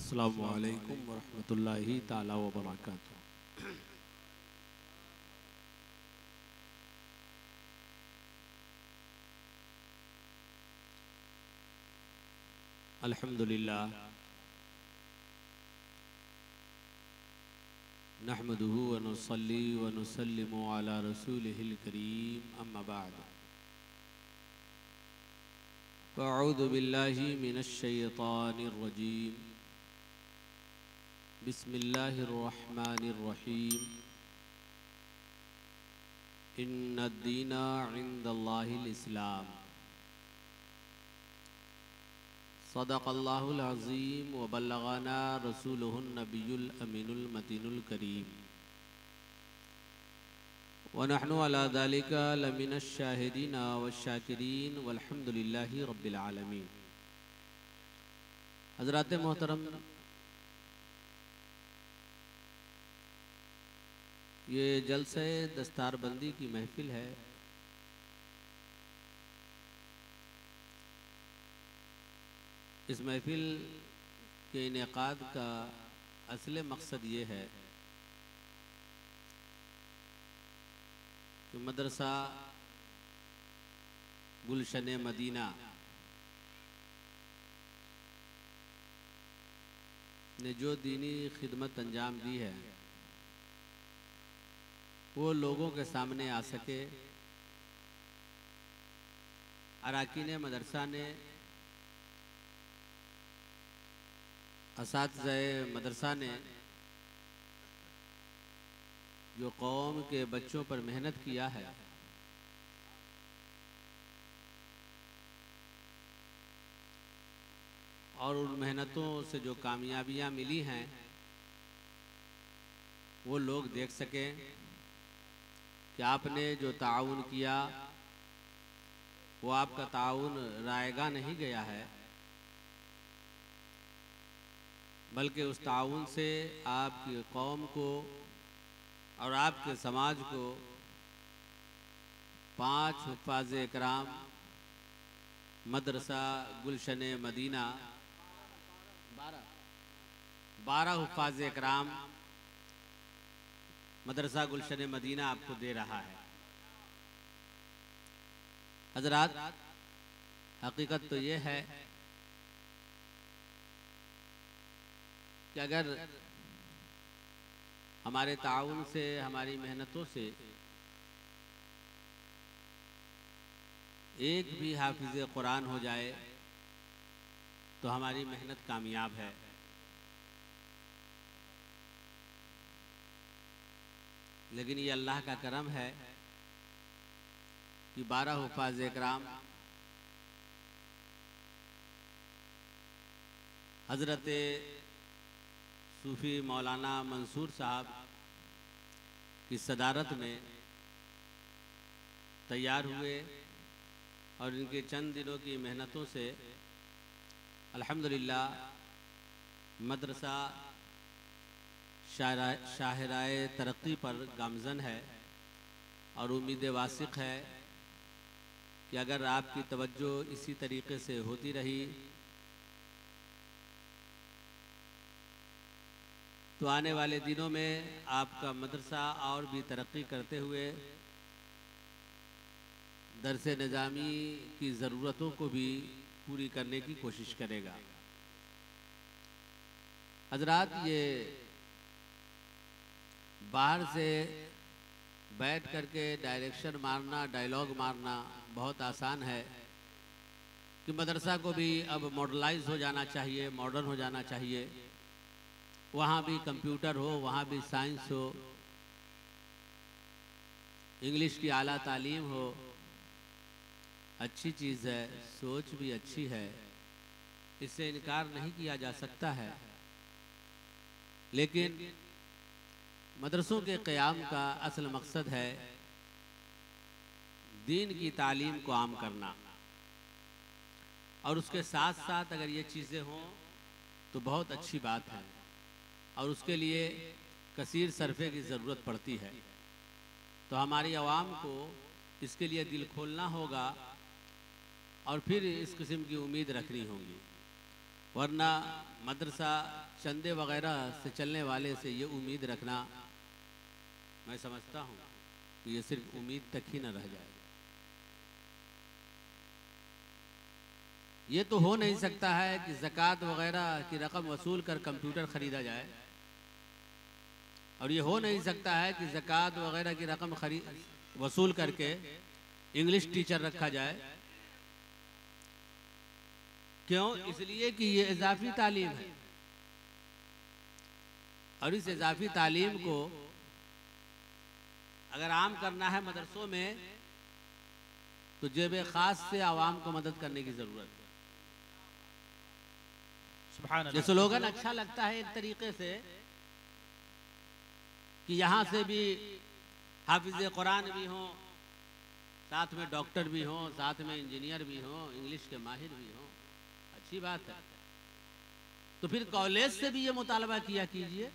अस्सलामु अलैकुम वरहमतुल्लाहि ताला व बरकातुहू। अल्हम्दुलिल्लाह नहमदुहु व नुसल्ली व नुसल्लिमु अला रसूलिहिल करीम, अम्मा बाद। अऊज़ु बिल्लाहि मिनश शैतानिर रजीम, बिस्मिल्लाहिर रहमानिर रहीम। इन्नद-दीना इंदल्लाहिल इस्लाम। सदक़ल्लाहुल अज़ीम व बल्लग़ना रसूलुहुन नबियुल अमीनुल मतीनुल करीम व नहनु अला ज़ालिका लमिनश शाहिदीना वश्शाकिरीन वल्हम्दुलिल्लाहि रब्बिल आलमीन। हज़रात मोहतरम, ये जलसे दस्तारबंदी की महफिल है। इस महफिल के इनेकाद का असली मकसद ये है कि मदरसा गुलशन मदीना ने जो दीनी खिदमत अंजाम दी है वो लोगों के सामने आ सके। अराकीन मदरसा ने, असातिज़ाए मदरसा ने जो कौम के बच्चों पर मेहनत किया है, और उन मेहनतों से जो कामयाबियां मिली हैं वो लोग देख सकें कि आपने जो ताउन किया वो आपका ताउन रायगा नहीं गया है, बल्कि उस ताउन से आपकी कौम को और आपके समाज को 5 हुफ़ाज़ इकराम मदरसा गुलशन मदीना 12 हुफ़ाज़ इकराम मदरसा गुलशन मदीना आपको दे रहा है। हज़रात, हकीकत तो ये है कि अगर हमारे ताउन से, हमारी मेहनतों से एक भी हाफिज़ कुरान हो जाए तो हमारी मेहनत कामयाब है। लेकिन ये अल्लाह का करम है कि 12 हुफ़ाज़ इकराम हज़रत सूफ़ी मौलाना मंसूर साहब की सदारत में तैयार हुए और इनके चंद दिनों की मेहनतों से अल्हम्दुलिल्लाह मदरसा शाहराए तरक्की पर गामज़न है। और उम्मीद वासिक़ है कि अगर आपकी तवज्जो इसी तरीक़े से होती रही तो आने वाले दिनों में आपका मदरसा और भी तरक्की करते हुए दरसे निज़ामी की ज़रूरतों को भी पूरी करने की कोशिश करेगा। हज़रात, ये बाहर से बैठ करके डायरेक्शन मारना, डायलॉग मारना बहुत आसान है कि मदरसा को भी अब मॉडर्नाइज हो जाना चाहिए, मॉडर्न हो जाना चाहिए, वहाँ भी कंप्यूटर हो, वहाँ भी साइंस हो, इंग्लिश की आला तालीम हो। अच्छी चीज़ है, सोच भी अच्छी है, इससे इनकार नहीं किया जा सकता है। लेकिन मदरसों के क़याम का असल मकसद है दीन की तालीम को आम करना, और उसके साथ साथ अगर ये चीज़ें हों तो बहुत अच्छी बात है, और उसके लिए कसीर सरफे की ज़रूरत पड़ती है। तो हमारी आवाम को इसके लिए दिल खोलना होगा और फिर इस किस्म की उम्मीद रखनी होगी। वरना मदरसा चंदे वगैरह से चलने वाले से ये उम्मीद रखना, मैं समझता हूँ कि ये सिर्फ उम्मीद तक ही न रह जाए। ये तो हो नहीं सकता है कि ज़कात वगैरह की रकम वसूल कर कंप्यूटर ख़रीदा जाए, और ये हो नहीं सकता है कि ज़कात वगैरह की रकम वसूल करके इंग्लिश टीचर रखा जाए। क्यों? इसलिए कि ये इजाफी तालीम है, और इस इजाफी तालीम को अगर आम करना है मदरसों में, तो जेब ख़ास से आवाम को मदद करने की ज़रूरत है। ये स्लोगन अच्छा लगता है एक तरीके से कि यहाँ से भी हाफिज़ कुरान भी हों, साथ में डॉक्टर भी हों, साथ में इंजीनियर भी हों, इंग्लिश के माहिर भी हों, अच्छी बात है। तो फिर कॉलेज से भी ये मुतालबा किया कीजिए,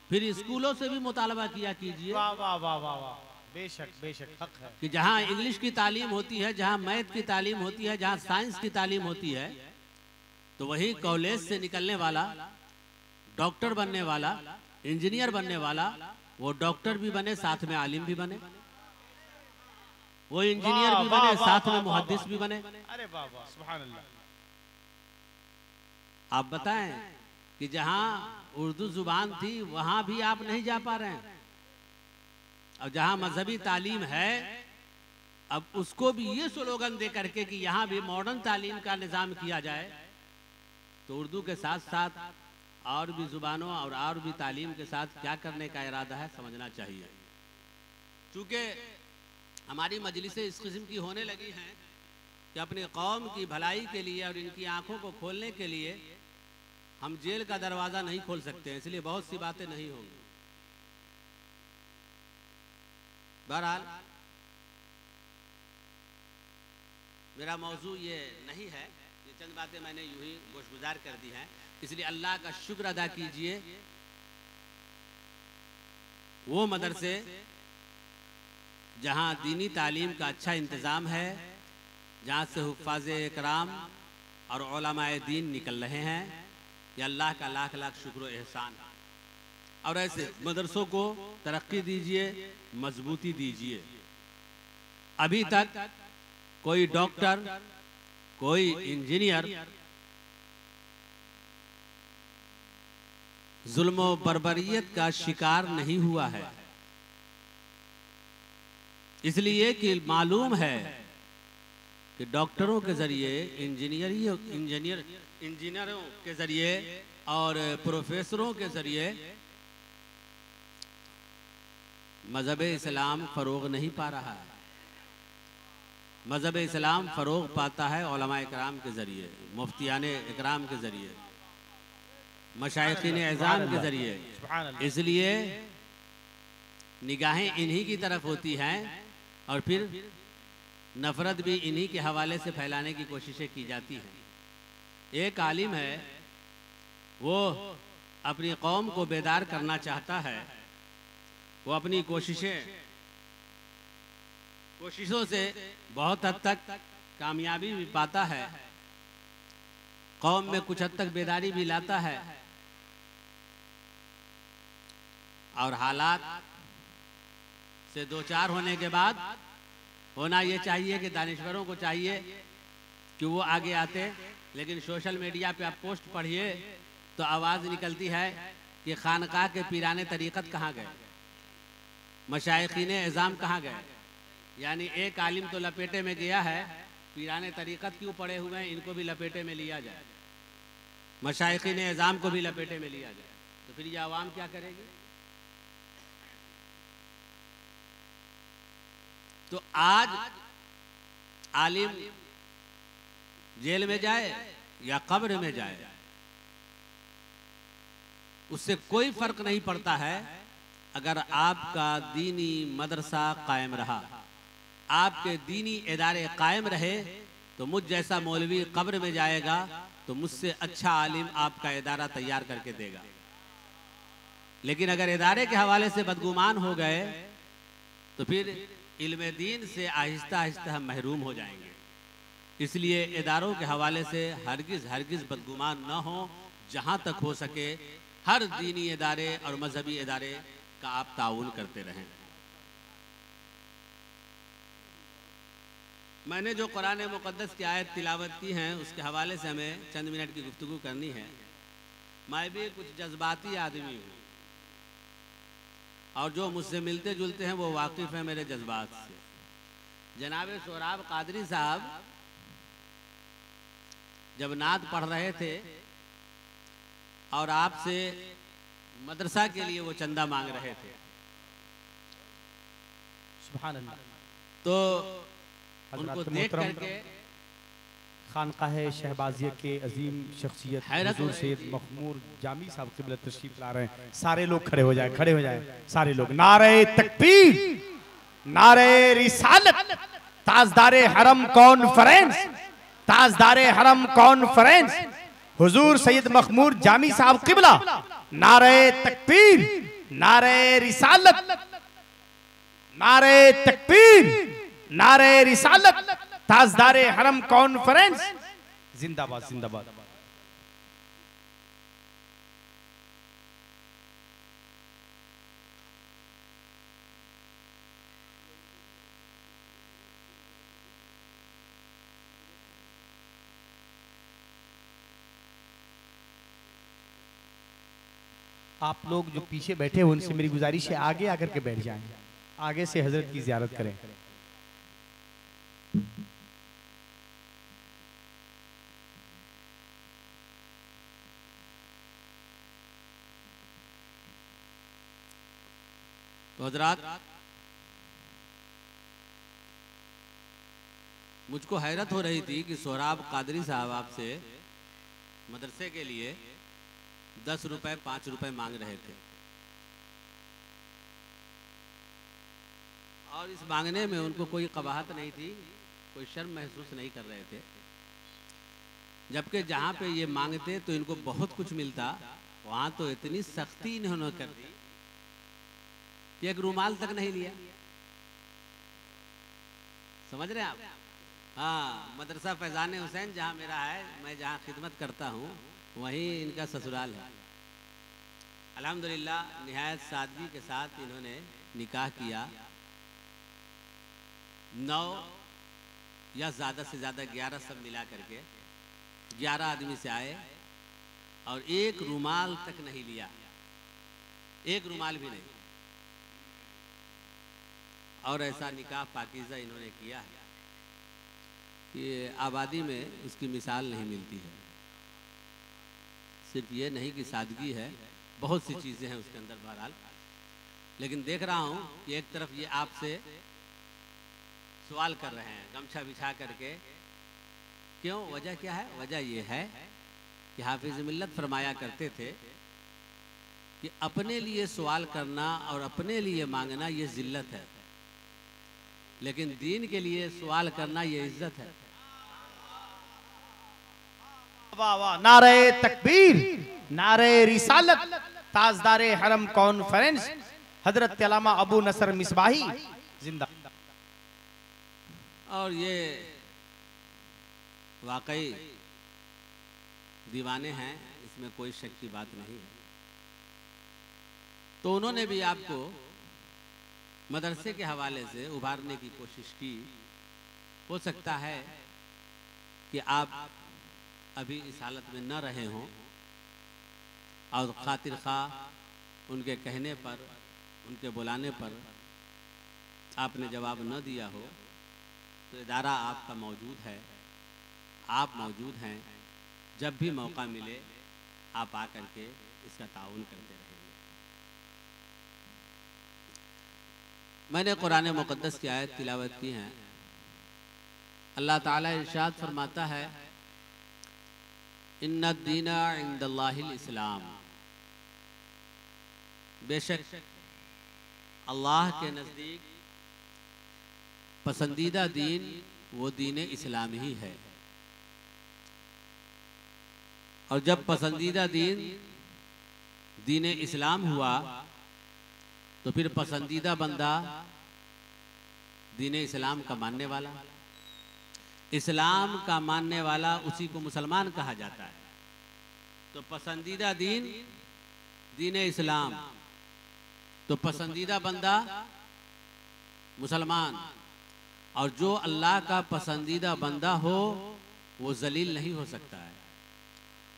फिर स्कूलों से भी मुतालबा किया कीजिए। वाह वाह वाह वाह वाह, बेशक बेशक हक है कि जहाँ इंग्लिश की तालीम होती है, जहाँ मैथ की तालीम होती है, जहाँ साइंस की तालीम होती है, तो वही कॉलेज से निकलने वाला, डॉक्टर बनने वाला, इंजीनियर बनने वाला, वो डॉक्टर भी बने, साथ में आलिम भी बने, वो इंजीनियर भी बने, साथ में मुहद्दिस भी बने। अरे वाह वाह, सुभान अल्लाह। आप बताएं कि जहां उर्दू जुबान थी वहां भी आप नहीं जा पा रहे हैं, और जहां मजहबी तालीम है अब उसको भी ये स्लोगन दे करके कि यहाँ भी मॉडर्न तालीम का निज़ाम किया जाए, तो उर्दू के साथ साथ और भी ज़ुबानों और भी तालीम के साथ क्या करने का इरादा है समझना चाहिए। चूँकि हमारी मजलिसें इस किस्म की होने लगी हैं कि अपनी कौम की भलाई के लिए और इनकी आंखों को खोलने के लिए हम जेल का दरवाज़ा नहीं खोल सकते हैं, इसलिए बहुत सी बातें नहीं होंगी। बहरहाल मेरा मौजू ये नहीं है, ये चंद बातें मैंने यूं ही गोशगुजार कर दी हैं, इसलिए अल्लाह का शुक्र अदा कीजिए वो मदरसे जहाँ दीनी तालीम का अच्छा इंतज़ाम है, जहाँ से हुफ़ाज़े इकराम और उलमाए दीन निकल रहे हैं, ये अल्लाह का लाख लाख शुक्र व एहसान। और ऐसे मदरसों को तरक्की दीजिए, मजबूती दीजिए। अभी तक कोई डॉक्टर, कोई इंजीनियर जुल्म व बर्बरियत का शिकार नहीं हुआ है, इसलिए कि मालूम है कि डॉक्टरों के ज़रिए, इंजीनियरों के ज़रिए और प्रोफेसरों के ज़रिए मज़हब इस्लाम फ़रोग़ नहीं पा रहा है। मज़हब इस्लाम फ़रोग़ पाता है उलमा इकराम के ज़रिए, मुफ्तियान इकराम के ज़रिए, मशाइखीन एज़ाम के ज़रिए। इसलिए निगाहें इन्हीं की तरफ होती हैं और फिर नफ़रत भी इन्हीं के हवाले से फैलाने की कोशिशें की जाती हैं। एक आलिम है, वो अपनी कौम को बेदार करना चाहता है, वो अपनी कोशिशों से बहुत हद तक कामयाबी भी पाता है, कौम में कुछ हद तक बेदारी भी लाता है, और हालात से दो चार होने के बाद होना ये चाहिए कि दानिश्वरों को चाहिए कि वो आगे आते, लेकिन सोशल मीडिया पे आप पोस्ट पढ़िए तो आवाज़ निकलती है कि खानकाह के पीराने तरीक़त कहाँ गए, मशाइखीन एज़ाम कहाँ गए। यानी एक आलिम तो लपेटे में गया है, पीराने तरीक़त क्यों पड़े हुए हैं, इनको भी लपेटे में लिया जाए, मशाइखीन एज़ाम को भी लपेटे में लिया जाए, तो फिर ये आवाम क्या करेगी। तो आज आलिम जेल में जाए या कब्र में जाए, उससे कोई फर्क नहीं पड़ता है अगर आपका दीनी मदरसा कायम रहा, आपके दीनी इदारे कायम रहे, तो मुझ जैसा मौलवी कब्र में जाएगा तो मुझसे अच्छा आलिम आपका इदारा तैयार करके देगा। लेकिन अगर इदारे के हवाले से बदगुमान हो गए तो फिर इल्म दीन से आहिस्ता आहिस्ता हम महरूम हो जाएंगे। इसलिए इदारों के हवाले से हरगिज़ बदगुमान न हो। जहाँ तक हो सके हर दीनी इदारे और मजहबी इदारे का आप ताउन करते रहें। मैंने जो कुरान मुक़द्दस की आयत तिलावत की हैं उसके हवाले से हमें चंद मिनट की गुफ्तगू करनी है। मैं भी कुछ जज्बाती आदमी हूँ और जो मुझसे मिलते जुलते हैं वो वाकिफ़ हैं मेरे जज्बात से। जनाब सोहराब कादरी साहब जब नात पढ़ रहे थे और आपसे मदरसा के लिए वो चंदा मांग रहे थे, सुभान अल्लाह, तो उनको देख करके खानकाह शहबाजिया के अजीम शख्सियत हुजूर सैयद मखमूर जामी साहब क़िबला तशरीफ ला रहे हैं। सारे लोग खड़े हो जाए सारे लोग। नारे तकबीर, नारे रिसालत, ताजदारे हरम कॉन्फ्रेंस, ताजदारे हरम कॉन्फ्रेंस हुजूर सैयद मखमूर जामी साहब क़िबला। नारे तकबीर, नारे रिसालत, नारे तकबीर, नारे रिसालत, ताजदारे हरम कॉन्फ्रेंस जिंदाबाद जिंदाबाद। आप लोग जो पीछे बैठे हो उनसे मेरी गुजारिश है आगे आकर के बैठ जाएं, आगे से हजरत की ज़ियारत करें। तो हजरात, मुझको हैरत हो रही थी कि सोहराब कादरी साहब आपसे मदरसे के लिए 10 रुपए 5 रुपए मांग रहे थे और इस मांगने में उनको कोई कबाहत नहीं थी, कोई शर्म महसूस नहीं कर रहे थे। जबकि जहाँ पे ये मांगते तो इनको बहुत कुछ मिलता, वहाँ तो इतनी सख्ती इन्होंने कर दी कि एक रुमाल तक नहीं लिया। समझ रहे हैं आप? हाँ, मदरसा फैजान हुसैन जहाँ मेरा है, मैं जहाँ खिदमत करता हूँ वहीं इनका ससुराल है। अल्हम्दुलिल्लाह निहायत सादगी के साथ इन्होंने निकाह किया। 9 या ज़्यादा से ज़्यादा 11 सब मिला करके 11 आदमी से आए और एक रुमाल तक नहीं लिया, एक रुमाल भी नहीं। और ऐसा निकाह पाकीज़ा इन्होंने किया है कि आबादी में इसकी मिसाल नहीं मिलती है। सिर्फ ये नहीं कि सादगी है, बहुत सी चीज़ें हैं उसके अंदर बहरहाल। लेकिन देख रहा हूँ कि एक तरफ ये आपसे सवाल कर रहे हैं गमछा बिछा करके, क्यों, वजह क्या है? वजह ये है कि हाफिज मिल्लत फरमाया करते थे कि अपने लिए सवाल करना और अपने लिए मांगना ये जिल्लत है, लेकिन दीन के लिए सवाल करना ये इज्जत है। वाह वाह, नारे तकबीर, नारे रिसालत, ताजदारे हरम कॉन्फ्रेंस हजरत अल्लामा अबू नसर मिसबाही जिंदा। और ये वाकई दीवाने हैं, इसमें कोई शक की बात नहीं है। तो उन्होंने भी आपको मदरसे के हवाले से उभारने की कोशिश की। हो सकता है कि आप अभी इस हालत में न रहे हों और खातिर खा उनके कहने पर, उनके बुलाने पर आपने जवाब न दिया हो, तो इदारा आपका मौजूद है, आप मौजूद हैं। जब भी मौका मिले आप आकर के इसका ताउन करते रहेंगे। मैंने कुरान मुक़द्दस की आयत तिलावत की है। अल्लाह ताला इरशाद फरमाता है, इन्ना दीना इंदल्लाहिल इस्लाम, बेशक अल्लाह के नज़दीक पसंदीदा दीन वो दीन इस्लाम ही है। और जब पसंदीदा दीन दीन इस्लाम हुआ तो फिर पसंदीदा बंदा दीन इस्लाम का मानने वाला। इस्लाम का मानने वाला उसी को मुसलमान कहा जाता है। तो पसंदीदा दीन दीन इस्लाम, तो पसंदीदा बंदा मुसलमान, और जो अल्लाह का पसंदीदा बंदा हो वो जलील नहीं हो सकता है।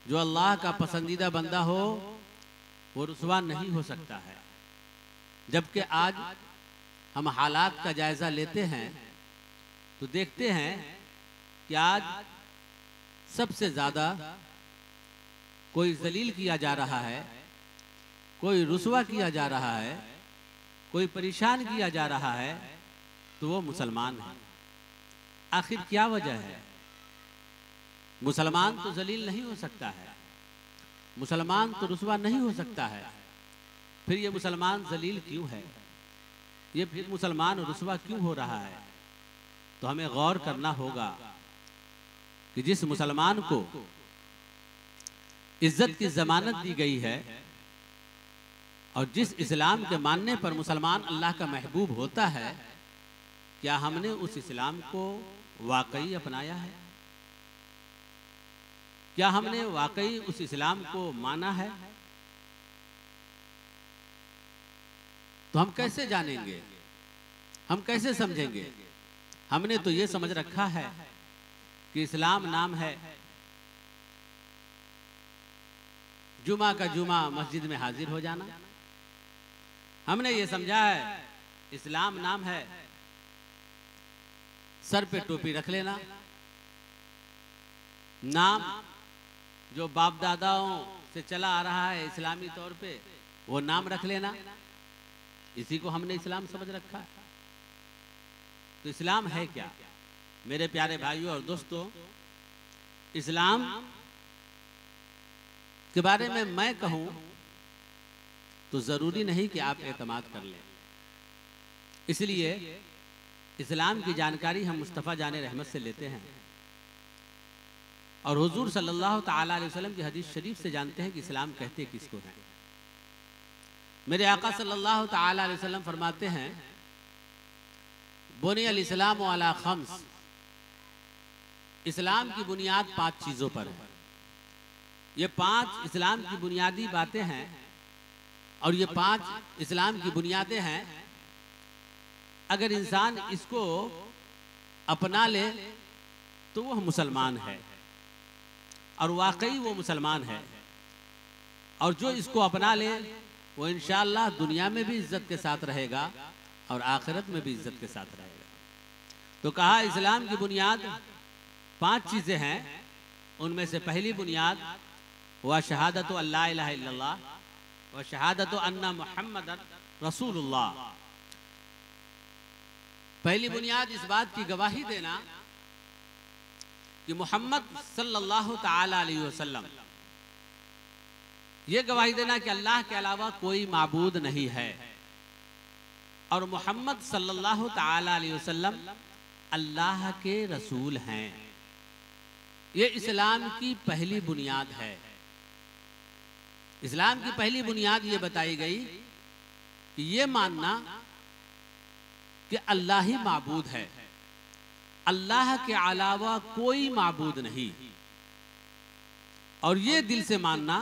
जो अल्लाह का पसंदीदा बंदा हो वो रुसवा नहीं हो सकता है। जबकि आज हम हालात का जायजा लेते हैं तो देखते हैं कि आज सबसे ज़्यादा कोई जलील किया जा रहा है, कोई रुसवा किया जा रहा है, कोई परेशान किया जा रहा है, तो वो मुसलमान है। आखिर क्या वजह है? मुसलमान तो जलील नहीं हो सकता है, मुसलमान तो रुसवा नहीं हो सकता है, फिर ये मुसलमान जलील क्यों है? ये फिर मुसलमान रुसवा क्यों हो रहा है? तो हमें गौर करना होगा कि जिस मुसलमान को इज्जत की जमानत दी गई है और जिस इस्लाम के मानने पर मुसलमान अल्लाह का महबूब होता है, क्या हमने उस इस्लाम को वाकई अपनाया है? क्या हमने वाकई उस इस्लाम को माना है? तो हम कैसे जानेंगे, हम कैसे समझेंगे? हमने तो ये समझ रखा है कि इस्लाम नाम है जुमा का जुमा मस्जिद में हाजिर हो जाना। हमने ये समझा है इस्लाम नाम है सर पे टोपी रख लेना, नाम जो बाप दादाओं से चला आ रहा है इस्लामी तौर पे वो नाम रख लेना, इसी को हमने इस्लाम समझ रखा है। तो इस्लाम है क्या? मेरे प्यारे भाइयों और दोस्तों, इस्लाम के बारे में मैं कहूं तो जरूरी नहीं कि आप एतमाद कर लें। इसलिए इस्लाम की जानकारी हम मुस्तफ़ा जाने रहमत से लेते हैं और हुजूर सल्लल्लाहु ताला अलैहि वसल्लम की हदीस शरीफ से जानते हैं कि इस्लाम कहते किसको हैं। मेरे आका सल्लल्लाहु ताला अलैहि वसल्लम फरमाते हैं, बुनियल इस्लाम अला खम्स, इस्लाम की बुनियाद 5 चीज़ों पर है। ये 5 इस्लाम की बुनियादी बातें हैं और ये 5 इस्लाम की बुनियादें हैं। अगर इंसान इसको अपना ले तो वह मुसलमान है और वाकई वो मुसलमान है, और जो इसको अपना ले वो इंशाअल्लाह दुनिया में भी इज्जत के साथ रहेगा और आखिरत में भी इज्जत के साथ रहेगा। तो कहा इस्लाम की बुनियाद 5 चीज़ें हैं। उनमें से पहली बुनियाद व शहादत अल्ला इलाहा इल्लल्लाह व शहादत अन्ना मुहम्मदन रसूलुल्लाह। पहली बुनियाद इस बात की गवाही देना कि मोहम्मद सल्लल्लाहु ताला अलैहि वसल्लम, ये गवाही देना कि अल्लाह के अलावा कोई माबूद नहीं है और मोहम्मद सल्लल्लाहु ताला अलैहि वसल्लम अल्लाह के रसूल हैं। ये इस्लाम की पहली बुनियाद है। इस्लाम की पहली बुनियाद ये बताई गई कि ये मानना कि अल्लाह ही माबूद है, अल्लाह के अलावा कोई माबूद नहीं, और ये दिल से मानना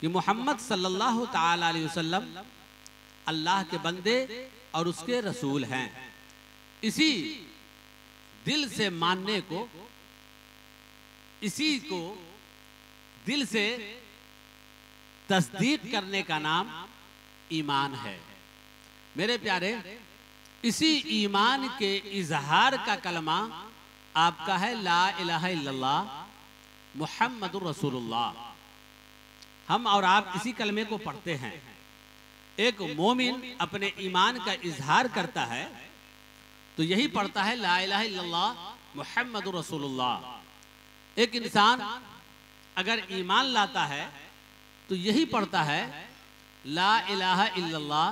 कि मोहम्मद सल्लल्लाहु ताला अलैहि वसल्लम अल्लाह के बंदे और उसके रसूल हैं। इसी दिल से मानने को, इसी को दिल से तस्दीक करने का नाम ईमान है। मेरे प्यारे, इसी ईमान के इजहार का कलमा आपका है ला इलाहा इल्लल्लाह मुहम्मदुर रसूलुल्लाह। हम और आप इसी कलमे को पढ़ते हैं। एक मोमिन अपने ईमान का इजहार करता है तो यही पढ़ता है ला इलाहा इल्लल्लाह मुहम्मदुर रसूलुल्लाह। एक इंसान अगर ईमान लाता है तो यही पढ़ता है ला इलाहा इल्लल्लाह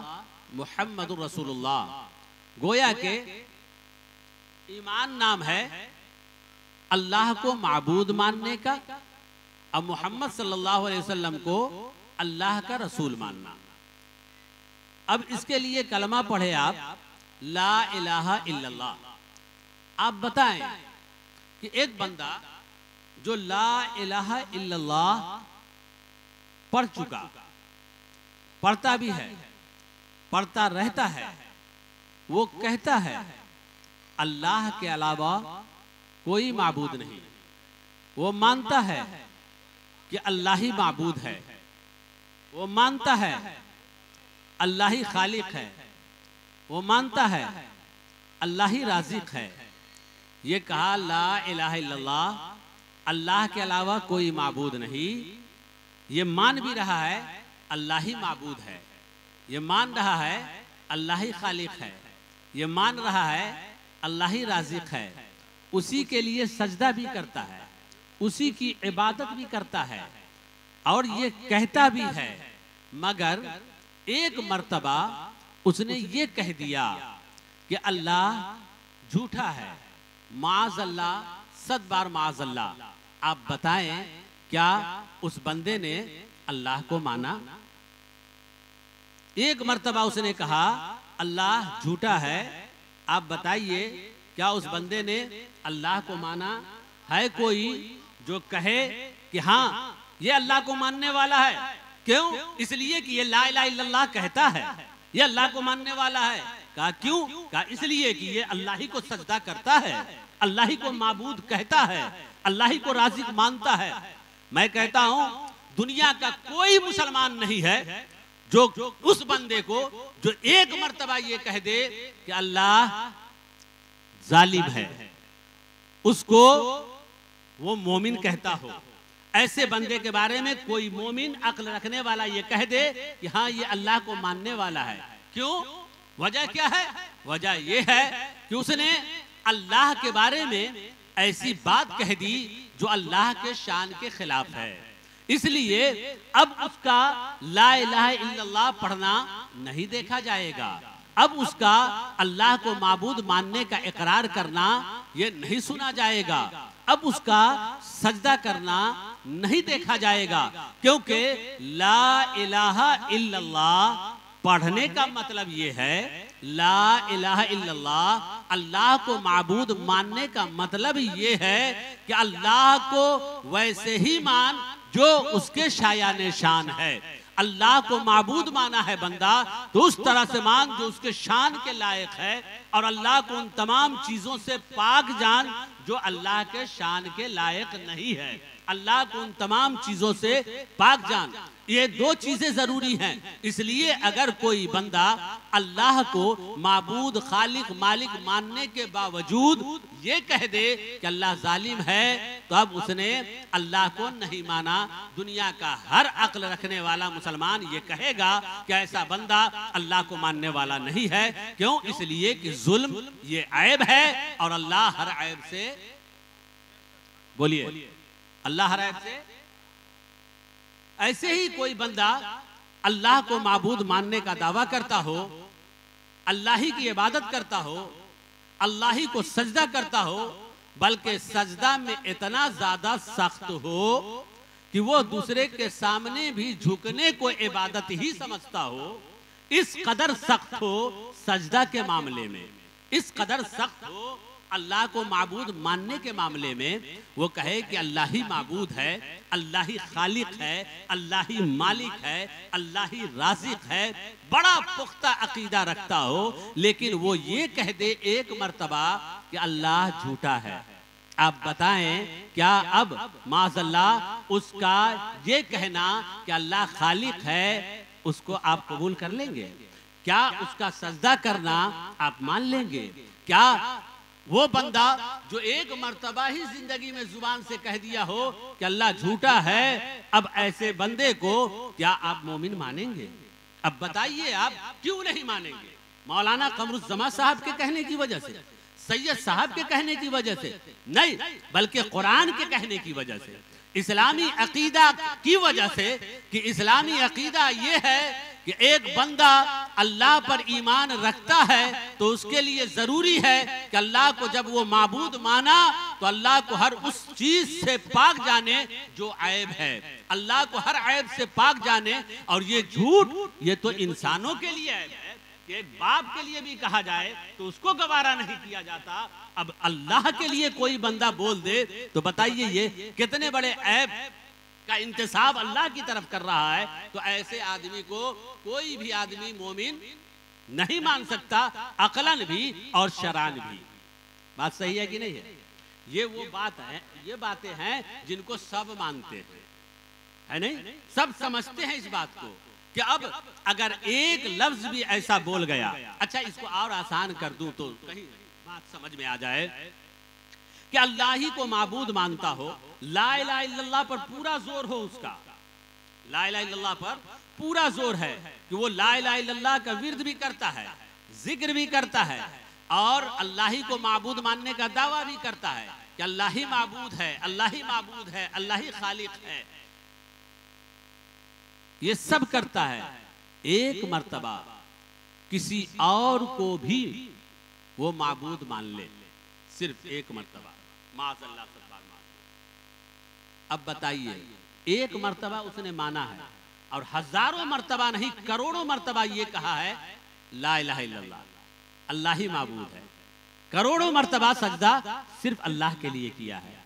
मुहम्मदुर रसूलुल्लाह। गोया के ईमान नाम है अल्लाह को माबूद मानने का और मोहम्मद सल्लल्लाहु अलैहि वसल्लम को अल्लाह का रसूल मानना। अब इसके लिए कलमा पढ़े आप ला इलाहा इल्लल्लाह। आप बताएं कि एक बंदा जो ला इलाहा इल्लल्लाह पढ़ चुका, पढ़ता भी है, पढ़ता रहता है, वो कहता है अल्लाह के अलावा कोई माबूद नहीं, वो मानता है कि अल्लाह ही माबूद है, वो मानता है अल्लाह ही खालिक है, वो मानता है अल्लाह ही राज़िक है। ये कहा ला इलाहा इल्लल्लाह, अल्लाह के अलावा कोई माबूद नहीं, ये मान भी रहा है अल्लाह ही माबूद है, ये मान रहा है अल्लाह ही खालिक है, ये मान रहा है अल्लाह ही राज़िक है, उसी के लिए सजदा भी करता है, उसी की इबादत भी करता है और ये कहता भी है। मगर एक मर्तबा उसने ये कह दिया कि अल्लाह झूठा है, माज़ अल्लाह, 100 बार माज़ अल्लाह। आप बताएं क्या उस बंदे ने अल्लाह को माना? एक मर्तबा उसने कहा अल्लाह झूठा है, आप बताइए क्या उस बंदे ने अल्लाह को माना? है कोई जो कहे कि हाँ ये अल्लाह को मानने वाला है? क्यों? इसलिए कि ये ला इलाहा इल्लल्लाह कहता है, ये अल्लाह को मानने वाला है। कहा क्यों? कहा इसलिए कि ये अल्लाह ही को सजदा करता है, अल्लाह ही को माबूद कहता है, अल्लाह ही को राज़िक मानता है। मैं कहता हूं दुनिया का कोई मुसलमान नहीं है जो उस बंदे को जो एक मर्तबा ये कह दे कि अल्लाह जालिम है, उसको वो मोमिन कहता हो। ऐसे बंदे के बारे में कोई मोमिन अक्ल रखने वाला ये कह दे कि हाँ ये अल्लाह को मानने वाला है। क्यों? वजह क्या है? वजह ये है कि उसने अल्लाह के बारे में ऐसी बात कह दी जो अल्लाह के शान के खिलाफ है। इसलिए अब उसका ला इलाहा इल्लल्लाह पढ़ना नहीं देखा जाएगा, अब उसका अल्लाह को माबूद मानने का इकरार करना ये नहीं सुना जाएगा, अब उसका सजदा करना नहीं देखा जाएगा। क्योंकि ला इलाहा इल्लल्लाह पढ़ने का मतलब ये है, ला इलाहा इल्लल्लाह अल्लाह को माबूद मानने का मतलब ये है कि अल्लाह को वैसे ही मान जो उसके शायाने शान है। अल्लाह को माबूद माना है बंदा तो उस तरह से मान जो उसके शान के लायक है, और अल्लाह को उन तमाम चीजों से पाक जान जो अल्लाह के शान के लायक नहीं है। अल्लाह को उन तमाम चीजों से पाक जान, ये दो चीजें जरूरी हैं। इसलिए अगर कोई बंदा अल्लाह को माबूद खालिक मालिक मानने के बावजूद ये कह दे कि अल्लाह जालिम है, तो अब उसने अल्लाह को नहीं माना। दुनिया का हर अक्ल रखने वाला मुसलमान ये कहेगा कि ऐसा बंदा अल्लाह को मानने वाला नहीं है। क्यों? इसलिए कि जुल्म ये ऐब है और अल्लाह हर ऐब से, बोलिए, अल्लाह हर ऐब से। ऐसे ही कोई बंदा अल्लाह को माबूद मानने का दावा करता हो, अल्लाह ही की इबादत करता हो, अल्लाह ही को सजदा करता हो, बल्कि सजदा में इतना ज्यादा सख्त हो कि वो दूसरे के सामने भी झुकने को इबादत ही समझता हो, इस कदर सख्त हो सजदा के मामले में, इस कदर सख्त हो अल्लाह को माबूद मानने के मामले में, वो कहे कि अल्लाह ही माबूद है, अल्लाह ही खालिक है, अल्लाह ही मालिक है, अल्लाह ही राज़िक है, बड़ा पुख्ता अकीदा रखता हो, लेकिन वो ये कह दे एक मर्तबा कि अल्लाह झूठा है। आप बताएं क्या अब माज़अल्लाह उसका ये कहना कि अल्लाह खालिक है उसको आप कबूल कर लेंगे? क्या उसका सजदा करना आप मान लेंगे? क्या वो बंदा जो एक मर्तबा ही जिंदगी में जुबान से कह दिया हो कि अल्लाह झूठा है, अब ऐसे बंदे को क्या आप मोमिन मानेंगे? अब बताइए आप क्यों नहीं मानेंगे? मौलाना कमरुज़्ज़मा साहब के कहने की वजह से, सैयद साहब के कहने की वजह से नहीं, बल्कि कुरान के कहने की वजह से, इस्लामी अकीदा की वजह से। कि इस्लामी अकीदा ये है कि एक बंदा अल्लाह पर ईमान रखता है तो उसके लिए जरूरी है कि अल्लाह को जब वो माबूद माना तो अल्लाह को हर उस चीज से पाक जाने जो ऐब है, अल्लाह को हर ऐब से पाक जाने। और ये झूठ ये तो इंसानों के लिए ऐब है, कि एक बाप के लिए भी कहा जाए तो उसको गवारा नहीं किया जाता। अब अल्लाह के लिए कोई बंदा बोल दे तो बताइए ये कितने बड़े ऐब का इंतसाब अल्लाह की तरफ कर रहा है। तो ऐसे आदमी को कोई भी आदमी मोमिन नहीं मान सकता, अकलन भी और शरान भी। बात सही है कि नहीं है? ये वो बात है, ये बातें हैं जिनको सब मानते हैं, है नहीं? सब समझते हैं इस बात को कि अब अगर एक लफ्ज भी ऐसा बोल गया, अच्छा इसको और आसान कर दूं तो कहीं बात समझ में आ जाए कि अल्लाह ही को माबूद मानता हो, ला इलाहा इल्लल्लाह पर पूरा जोर हो, उसका ला इलाहा इल्लल्लाह पर पूरा जोर है कि वो ला इलाहा इल्लल्लाह का विर्द भी करता है, जिक्र भी करता है और अल्लाह ही को माबूद मानने का दावा भी करता है कि अल्लाह ही माबूद है, अल्लाह ही माबूद है, अल्लाह ही खालिक है। ये सब करता है। एक मर्तबा किसी और को भी वो माबूद मान ले, सिर्फ एक मर्तबा, माज़अल्लाह सब्बान माज़अल्लाह। अब बताइए, एक मर्तबा उसने माना है और हजारों मर्तबा नहीं करोड़ों मर्तबा ये कहा है ला इलाहा इल्लल्लाह, अल्लाह ही माबूद है, करोड़ों मर्तबा सजदा सिर्फ अल्लाह के लिए किया है,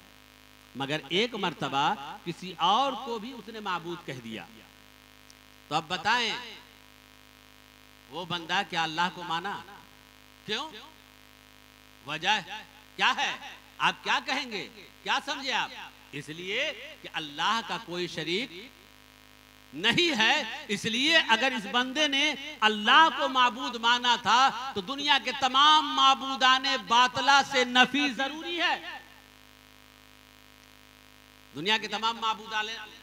मगर एक मर्तबा किसी और को भी उसने माबूद कह दिया। तो अब बताएं वो बंदा क्या अल्लाह को माना? क्यों? वजह क्या है? आप क्या कहेंगे, क्या समझे आप? इसलिए कि अल्लाह का कोई शरीक नहीं है। इसलिए अगर इस बंदे ने अल्लाह को माबूद माना था तो दुनिया के तमाम माबूदाने बातला से नफी जरूरी है। दुनिया के तमाम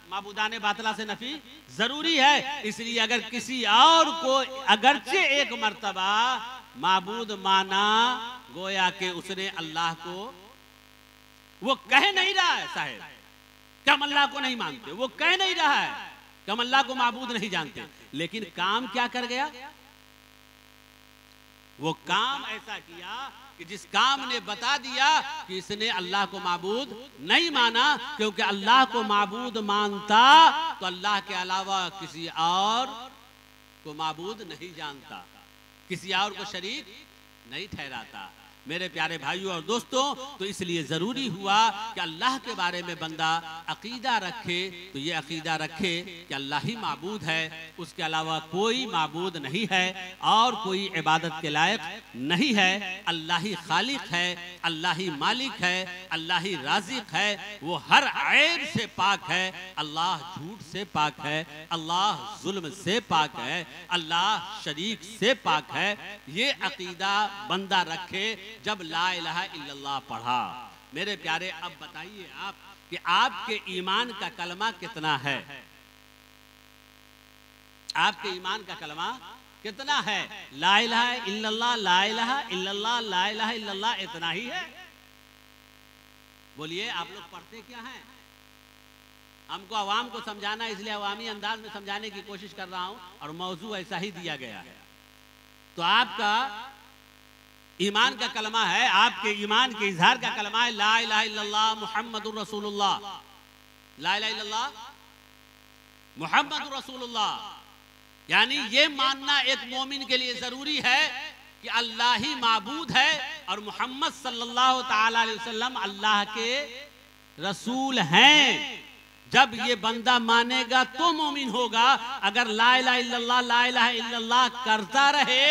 माबूदाने बातला से नफी जरूरी है। इसलिए अगर किसी और को अगरचे एक मर्तबा माबूद माना, गोया के उसने अल्लाह को, वो कह नहीं रहा है साहिब कि हम अल्लाह को नहीं मानते, वो कह नहीं रहा है कि हम अल्लाह को माबूद नहीं जानते, लेकिन काम क्या कर गया? वो काम ऐसा किया कि जिस काम ने बता दिया कि इसने अल्लाह को माबूद नहीं माना, क्योंकि अल्लाह को माबूद मानता तो अल्लाह के अलावा किसी और को माबूद नहीं जानता, किसी और को शरीक नहीं ठहराता। मेरे प्यारे भाइयों और दोस्तों, तो इसलिए जरूरी हुआ कि अल्लाह के बारे में बंदा अकीदा रखे, तो ये अकीदा रखे कि अल्लाह ही माबूद है, उसके अलावा कोई माबूद नहीं है और कोई इबादत के लायक नहीं है। अल्लाह ही खालिक है, अल्लाह ही मालिक है, अल्लाह ही राज़िक है, वो हर ऐब से पाक है, अल्लाह झूठ से पाक है, अल्लाह जुल्म से पाक है, अल्लाह शरीक से पाक है। ये अकीदा बंदा रखे जब ला इलाहा इल्लल्लाह पढ़ा। मेरे प्यारे, अब बताइए आप कि आपके ईमान का कलमा कितना है? आपके ईमान का कलमा कितना है? ला इलाहा इल्लल्लाह, ला इलाहा इल्लल्लाह, ला इलाहा इल्लल्लाह, इतना ही है? बोलिए, आप लोग पढ़ते क्या हैं? हमको अवाम को समझाना, इसलिए अवामी अंदाज में समझाने की कोशिश कर रहा हूं और मौजू ऐसा ही दिया गया है। तो आपका ईमान का कलमा है, आपके ईमान के इजहार का कलमा है ला इलाहा इल्लल्लाह मुहम्मदुर रसूलुल्लाह, ला इलाहा इल्लल्लाह मुहम्मदुर रसूलुल्लाह। यानी ये मानना एक मोमिन के लिए जरूरी है कि अल्लाह ही माबूद है और मोहम्मद सल्लल्लाहु ताला अलैहि वसल्लम अल्लाह के रसूल हैं। जब ये बंदा मानेगा तो मोमिन होगा। अगर ला इलाहा इल्लल्लाह, ला इलाहा इल्लल्लाह करता रहे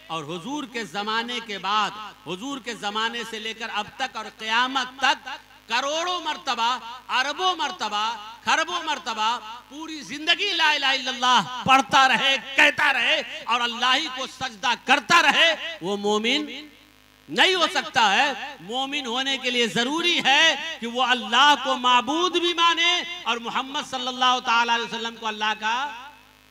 और हुजूर के जमाने के बाद, हुजूर के जमाने से लेकर अब तक और क़यामत तक करोड़ों मर्तबा, अरबों मर्तबा, खरबों मर्तबा पूरी जिंदगी ला इलाहा इल्लल्लाह पढ़ता रहे, कहता रहे और अल्लाह ही को सजदा करता रहे, वो मोमिन नहीं हो सकता है। मोमिन होने के लिए जरूरी है कि वो अल्लाह को माबूद भी माने और मोहम्मद सल्लल्लाहु ताला अलैहि वसल्लम को अल्लाह का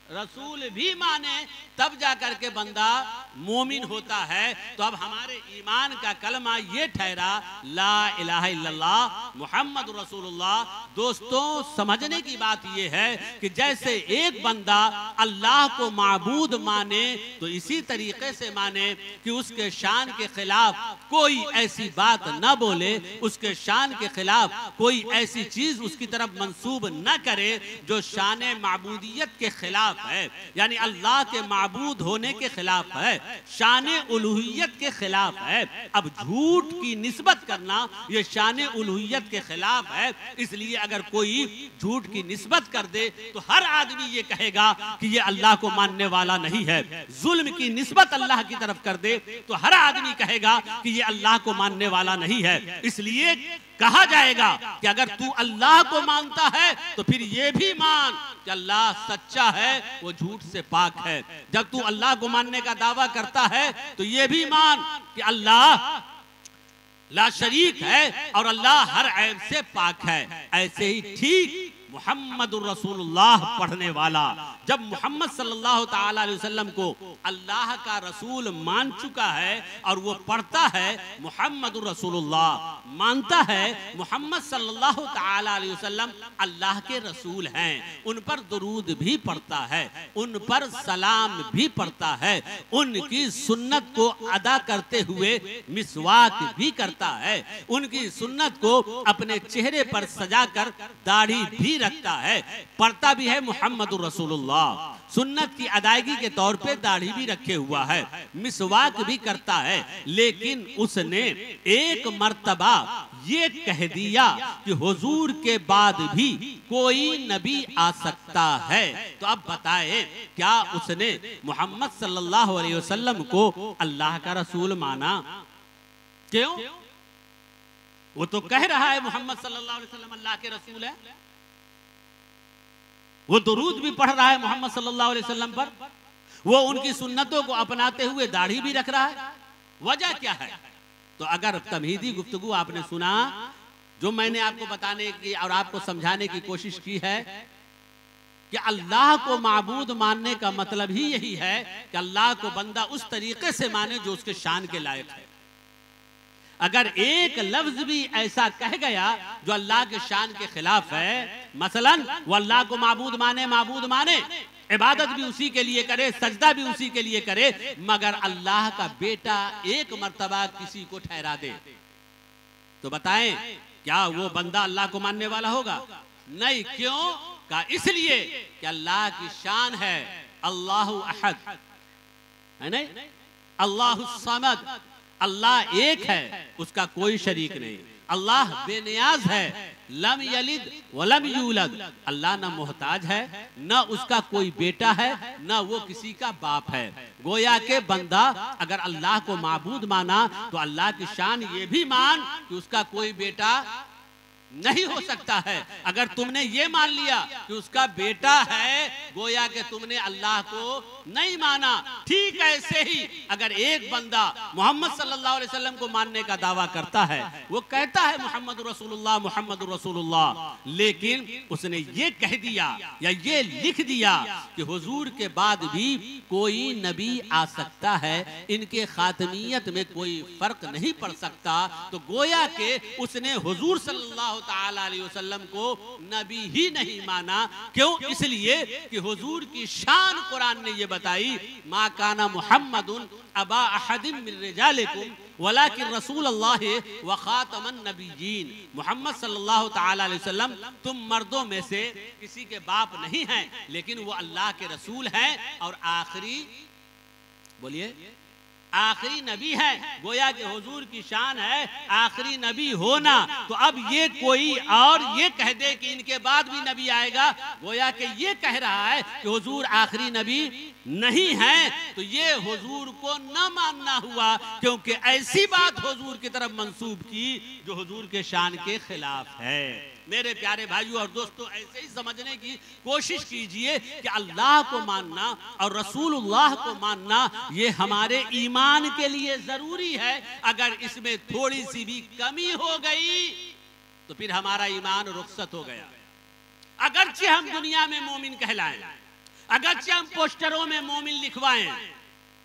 रसूल भी माने, तब जाकर के बंदा मोमिन होता है। तो अब हमारे ईमान का कलमा ये ठहरा ला इलाहा इल्लल्लाह मुहम्मद रसूलुल्लाह। दोस्तों, समझने की बात ये है कि जैसे एक बंदा अल्लाह को माबूद माने तो इसी तरीके से माने कि उसके शान के खिलाफ कोई ऐसी बात न बोले, उसके शान के खिलाफ कोई ऐसी चीज उसकी तरफ मंसूब न करे जो शान माबूदियत के खिलाफ खिलाफ है, यानी अल्लाह के माबूद होने के खिलाफ है, शान उलूहियत के खिलाफ है। अब झूठ की निस्बत करना ये शान उलूहियत के खिलाफ है। इसलिए अगर कोई झूठ की निस्बत कर दे तो हर आदमी ये कहेगा कि ये अल्लाह को मानने वाला नहीं है। जुल्म की निस्बत अल्लाह की तरफ कर दे तो हर आदमी कहेगा कि ये अल्लाह को मानने वाला नहीं है। इसलिए कहा जाएगा कि अगर तू अल्लाह को मानता है तो फिर ये भी मान कि अल्लाह सच्चा है, वो झूठ से पाक है। जब तू अल्लाह को मानने का दावा करता है तो ये भी मान कि अल्लाह ला शरीक है और अल्लाह हर ऐब से पाक है। ऐसे ही ठीक मुहम्मदुर रसूलुल्लाह पढ़ने वाला जब मोहम्मद सल्लल्लाहु ताला अलैहि वसल्लम को अल्लाह का रसूल मान चुका है और वो पढ़ता है मुहम्मदुर रसूलुल्लाह, मानता है मोहम्मद सल्लल्लाहु ताला अलैहि वसल्लम अल्लाह के रसूल हैं, उन पर दुरूद भी पढ़ता है, उन पर सलाम भी पढ़ता है, उनकी सुन्नत को अदा करते हुए मिसवाक भी करता है, उनकी सुन्नत को अपने चेहरे पर सजाकर दाढ़ी भी रखता है, पढ़ता भी है मुहम्मदुर रसूलुल्लाह, सुन्नत की अदायगी के तौर पे दाढ़ी भी रखे हुआ है, मिसवाक भी करता है। लेकिन उसने एक मर्तबा ये कह दिया कि हुजूर के बाद भी कोई नबी आ सकता है। तो अब बताएं, क्या उसने मोहम्मद सल्लल्लाहु अलैहि वसल्लम को अल्लाह का रसूल माना? क्यों? वो तो कह रहा है मोहम्मद सल्लल्लाहु अलैहि वसल्लम अल्लाह के रसूल है, वो दुरूद भी पढ़ रहा है मोहम्मद सल्लल्लाहु अलैहि वसल्लम पर, वो उनकी सुन्नतों को अपनाते हुए दाढ़ी भी रख रहा है। वजह क्या है? तो अगर तमहीदी गुफ्तगू आपने सुना, जो मैंने आपको बताने की और आपको समझाने की कोशिश की है कि अल्लाह को माबूद मानने का मतलब ही यही है कि अल्लाह को बंदा उस तरीके से माने जो उसके शान के लायक है। अगर एक लफ्ज भी ऐसा कह गया जो अल्लाह के शान के खिलाफ है, मसलन वो अल्लाह को माबूद माने, इबादत भी उसी के लिए करे, सजदा भी उसी के लिए करे, मगर अल्लाह का बेटा एक मर्तबा किसी को ठहरा दे, तो बताएं क्या वो बंदा अल्लाह को मानने वाला होगा? नहीं। क्यों? का इसलिए कि अल्लाह की शान है अल्लाहु अहद, है नहीं? अल्लाहु समद, अल्लाह एक है, उसका कोई शरीक नहीं। अल्लाह बेनियाज है, लम यलिद वलम यूलद, अल्लाह ना मोहताज है, ना उसका कोई बेटा है, ना वो किसी का बाप है। गोया के बंदा अगर अल्लाह को माबूद माना तो अल्लाह की शान ये भी मान कि उसका कोई बेटा नहीं हो सकता है। अगर तुमने ये मान लिया कि उसका बेटा है, गोया कि तुमने अल्लाह को नहीं माना। ठीक ऐसे ही अगर एक बंदा मोहम्मद सल्लल्लाहु अलैहि वसल्लम को मानने का दावा करता है, वो कहता है मोहम्मद रसूलुल्लाह मोहम्मद रसूलुल्लाह, लेकिन उसने ये कह दिया या ये लिख दिया कि हुजूर के बाद भी कोई नबी आ सकता है, इनके खातमियत में कोई फर्क नहीं पड़ सकता, तो गोया के उसने हुजूर सल्लल्लाहु ताला अलैहि वसल्लम को नबी ही नहीं माना। क्यों? इसलिए कि हुजूर की शान कुरान ने ये बताई, मा काना मुहम्मदुन अबा अहदिम मिन रिजालिकुम वलाकिन रसूलुल्लाह व खातमन नबिय्यीन, मोहम्मद सल्लल्लाहु ताला अलैहि वसल्लम तुम मर्दों में से किसी के बाप नहीं हैं, लेकिन वो अल्लाह के रसूल हैं और आखिरी, बोलिए, आखिरी नबी है। गोया कि हुजूर की शान है आखिरी नबी होना। तो अब ये कोई और ये कह दे कि इनके बाद भी नबी आएगा, गोया कि ये कह रहा है कि हुजूर आखिरी नबी नहीं है, तो ये हुजूर को न मानना हुआ, क्योंकि ऐसी बात हुजूर की तरफ मंसूब की जो हुजूर के शान के खिलाफ है। मेरे प्यारे भाइयों और दोस्तों, ऐसे ही समझने की कोशिश कीजिए कि अल्लाह को मानना और रसूलुल्लाह को मानना ये हमारे ईमान के लिए जरूरी है। अगर इसमें थोड़ी सी भी कमी हो गई तो फिर हमारा ईमान रुखसत हो गया। अगरचे हम दुनिया में मोमिन कहलाएं, अगरचे हम पोस्टरों में मोमिन लिखवाएं,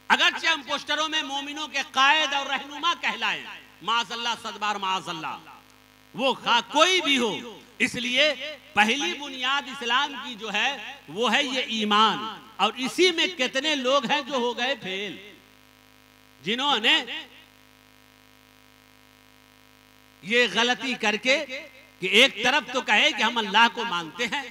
अगरचे हम पोस्टरों में मोमिनों के कायद और रहनुमा कहलाएं, माज़अल्लाह सदबार माज़अल्लाह, वो कोई भी हो। इसलिए पहली बुनियाद इस्लाम की जो है वो है ये ईमान, और इसी में कितने लोग हैं जो हो गए फेल, जिन्होंने ये गलती करके कि एक तरफ तो कहे कि हम अल्लाह को मानते हैं,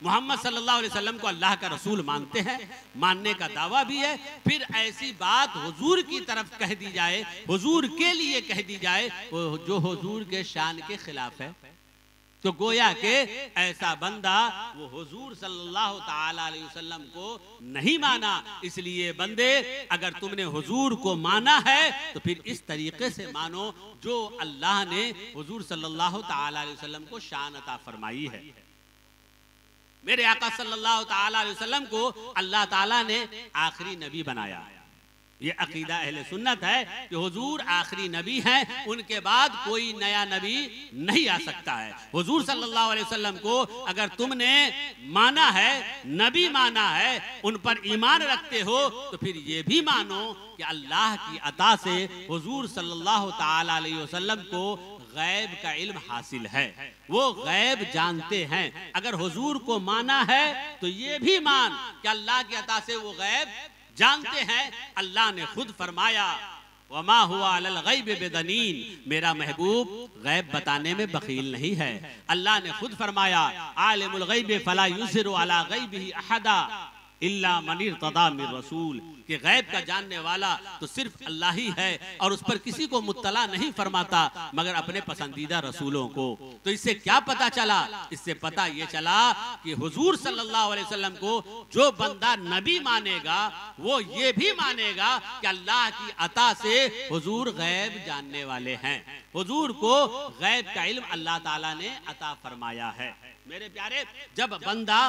मोहम्मद सल्लल्लाहु अलैहि वसल्लम को अल्लाह का रसूल मानते हैं, मानने का दावा भी है, फिर ऐसी बात हुजूर की तरफ कह दी जाए, हुजूर के लिए कह दी जाए जो हुजूर के शान के खिलाफ है, तो गोया के ऐसा बंदा वो हुजूर सल्लल्लाहु ताला अलैहि वसल्लम को नहीं माना। इसलिए बंदे, अगर तुमने हुजूर को माना है तो फिर इस तरीके से मानो जो अल्लाह ने हुजूर सल्लल्लाहु ताला अलैहि वसल्लम को शान अता फरमाई है। मेरे आका सल्लल्लाहु ताला अलैहि वसल्लम को अल्लाह ताला ने आखिरी नबी बनाया। ये अकीदा अहले सुन्नत है कि हुजूर आखिरी नबी हैं, उनके बाद कोई नया नबी नहीं आ सकता है। हुजूर सल्लल्लाहु अलैहि वसल्लम को अगर तुमने माना है, नबी माना है, उन पर ईमान रखते हो, तो फिर ये भी मानो कि अल्लाह की अता से हुजूर सल्लल्लाहु ताला अलैहि वसल्लम को गैब का इल्म हासिल है, वो गैब जानते हैं। अगर हुजूर को माना है तो ये भी मान कि अल्लाह की अता से वो गैब जानते हैं। अल्लाह ने खुद फरमाया, वमा हुआ अलल गैब बिदनीन, मेरा महबूब गैब बताने में बखील नहीं है। अल्लाह ने खुद फरमाया, आलिमुल गैब फला युज़हिरु अला गैबिही अहदा इल्ला मन इर्तदा मिर रसूल, कि गैब का जानने वाला तो सिर्फ अल्लाह ही है और उस पर किसी को मुत्तला नहीं फरमाता मगर अपने पसंदीदा रसूलों को। तो इससे क्या पता चला? इससे पता ये चला कि हुजूर सल्लल्लाहु अलैहि वसल्लम को जो बंदा नबी मानेगा वो ये भी मानेगा कि अल्लाह की अता से हुजूर गैब जानने वाले हैं, हुजूर को गैब का इल्म अल्लाह ताला ने अता फरमाया है। मेरे प्यारे, जब बंदा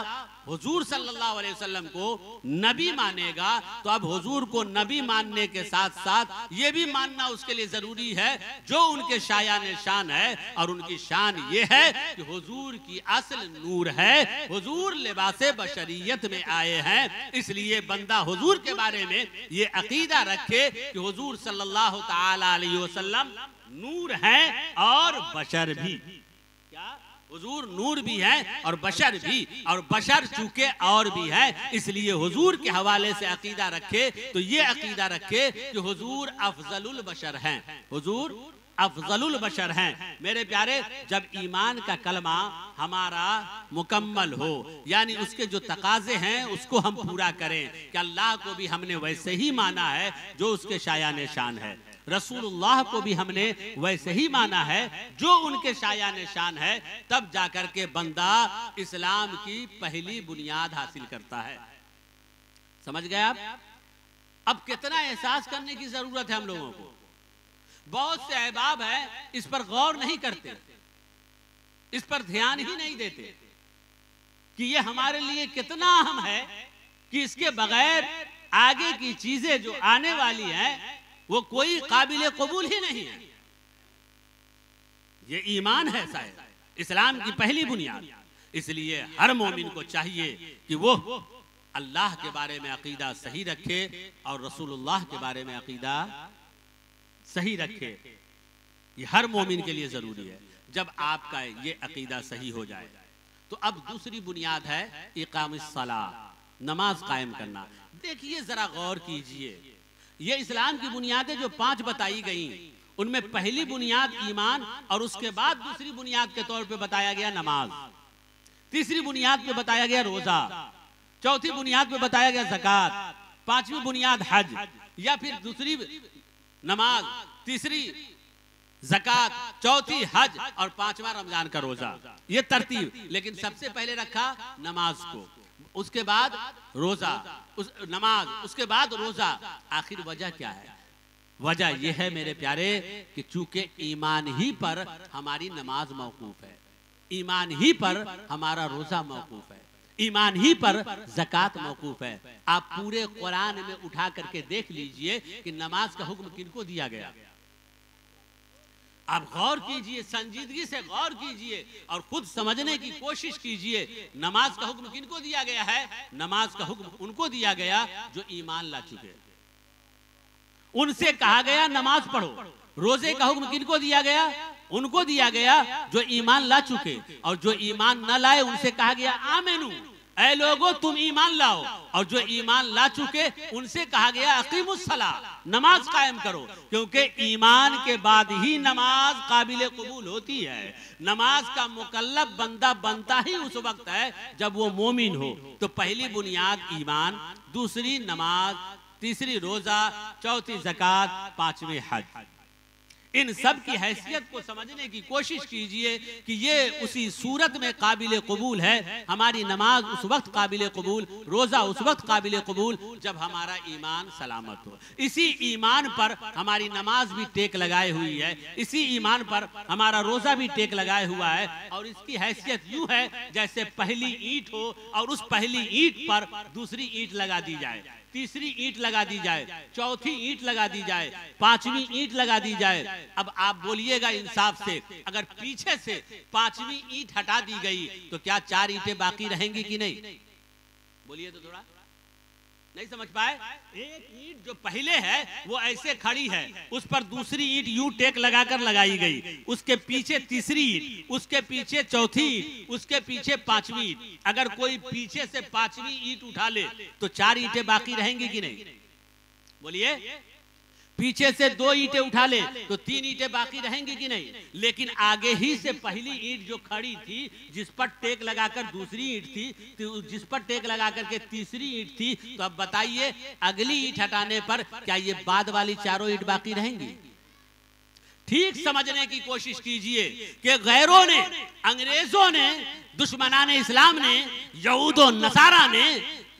हुजूर सल्लल्लाहु अलैहि वसल्लम को नबी मानेगा तो अब हुजूर को नबी मानने के साथ साथ ये भी मानना उसके लिए जरूरी है जो उनके शायान शान है, और उनकी शान ये है कि हुजूर की असल नूर है, हुजूर लिबासे बशरियत में आए हैं। इसलिए बंदा हुजूर के बारे में ये अकीदा रखे कि हुजूर सल्लल्लाहु ताला अलैहि वसल्लम नूर हैं और बशर भी। क्या? हुजूर नूर भी है और बशर भी, और बशर चूंकि और भी है, इसलिए हुजूर के हवाले से अकीदा रखे तो ये अकीदा रखे कि हुजूर अफजलुल बशर हैं, हुजूर अफजलुल बशर हैं। मेरे प्यारे, जब ईमान का कलमा हमारा मुकम्मल हो, यानी उसके जो तकाजे हैं उसको हम पूरा करें कि अल्लाह को भी हमने वैसे ही माना है जो उसके शायान शान है, रसूलुल्लाह को भी हमने वैसे ही माना है जो उनके शायान शान है, तब जाकर के बंदा इस्लाम की पहली बुनियाद हासिल करता है। समझ गए आप? अब कितना एहसास करने की जरूरत है हम लोगों को। बहुत से अहबाब है इस पर गौर नहीं करते, इस पर ध्यान ही नहीं देते कि ये हमारे लिए कितना अहम है कि इसके बगैर आगे की चीजें जो आने वाली हैं वो कोई काबिल कबूल ही नहीं है। ये ईमान है शायद इस्लाम की पहली बुनियाद। इसलिए हर मोमिन को चाहिए कि वो अल्लाह के बारे में अकीदा सही रखे और रसूलुल्लाह के बारे में अकीदा सही रखे। ये हर मोमिन के लिए जरूरी है। जब आपका ये अकीदा सही हो जाए तो अब दूसरी बुनियाद है इकामिस सलाह, नमाज कायम करना। देखिए जरा गौर कीजिए, ये इस्लाम की बुनियादें जो 5 बताई गई उनमें पहली बुनियाद ईमान, और उसके बाद दूसरी बुनियाद के तौर पे बताया गया नमाज, तीसरी बुनियाद पे बताया गया रोजा, चौथी बुनियाद पे बताया गया ज़कात, पांचवी बुनियाद हज, या फिर दूसरी नमाज, तीसरी ज़कात, चौथी हज और पांचवा रमजान का रोजा। ये तरतीब। लेकिन सबसे पहले रखा नमाज को, उसके बाद रोजा, नमाज, उसके बाद रोजा। आखिर वजह क्या है? वजह यह है मेरे प्यारे कि चूंकि ईमान ही पर हमारी नमाज मौकूफ है, ईमान ही पर हमारा रोजा मौकूफ है, ईमान ही पर ज़कात मौकूफ है। आप पूरे कुरान में उठा करके देख लीजिए कि नमाज का हुक्म किनको दिया गया। आप गौर कीजिए, संजीदगी से गौर कीजिए और खुद समझने की कोशिश कीजिए। नमाज का हुक्म किनको दिया गया है? नमाज का हुक्म उनको दिया गया जो ईमान ला चुके, उनसे कहा गया नमाज पढ़ो। रोजे का हुक्म किनको दिया गया? उनको दिया गया जो ईमान ला चुके, और जो ईमान न लाए उनसे कहा गया आमेनू, ऐ लोगों तुम ईमान लाओ, और जो ईमान ला चुके उनसे कहा गया अकीमुस सला, नमाज कायम करो, क्योंकि ईमान के बाद ही नमाज काबिल कबूल होती है। नमाज का मुकल्लफ बंदा बनता ही उस वक्त है जब वो मोमिन हो। तो पहली बुनियाद ईमान, दूसरी नमाज, तीसरी रोजा, चौथी ज़कात, पांचवी हज। इन सब की हैसियत को समझने की कोशिश कीजिए कि ये उसी सूरत में काबिल कबूल है। हमारी नमाज उस वक्त काबिल कबूल, रोज़ा उस वक्त काबिल कबूल जब हमारा ईमान सलामत हो। इसी ईमान पर हमारी नमाज भी टेक लगाए हुई है, इसी ईमान पर हमारा रोज़ा भी टेक लगाए हुआ है। और इसकी हैसियत यूँ है जैसे पहली ईंट हो और उस पहली ईंट पर दूसरी ईंट लगा दी जाए, तीसरी ईंट लगा दी जाए, चौथी ईंट लगा दी जाए, पांचवी ईंट लगा दी जाए। अब आप बोलिएगा इंसाफ से, अगर पीछे से पांचवी ईंट हटा दी गई तो क्या चार ईंटें बाकी रहेंगी कि नहीं? बोलिए तो थोड़ा, नहीं समझ पाए? एक ईंट जो पहले है वो ऐसे खड़ी है, उस पर दूसरी ईंट यू टेक लगाकर लगाई गई, उसके पीछे तीसरी ईंट, उसके पीछे चौथी ईंट, उसके पीछे पांचवी ईंट। अगर कोई पीछे से पांचवी ईंट उठा ले तो चार ईंटें बाकी रहेंगी कि नहीं? बोलिए। पीछे से दो ईंटें उठा ले तो तीन ईंटें बाकी रहेंगी कि नहीं? लेकिन आगे ही से पहली ईंट जो खड़ी थी, जिस पर टेक लगाकर दूसरी ईंट थी, तो जिस पर टेक लगाकर के तीसरी ईंट थी, तो अब बताइए अगली ईंट हटाने पर क्या ये बाद वाली चारों ईंट बाकी रहेंगी? ठीक समझने की कोशिश कीजिए कि गैरों ने, अंग्रेजों ने, दुश्मनाने इस्लाम ने, यहूदो नसारा ने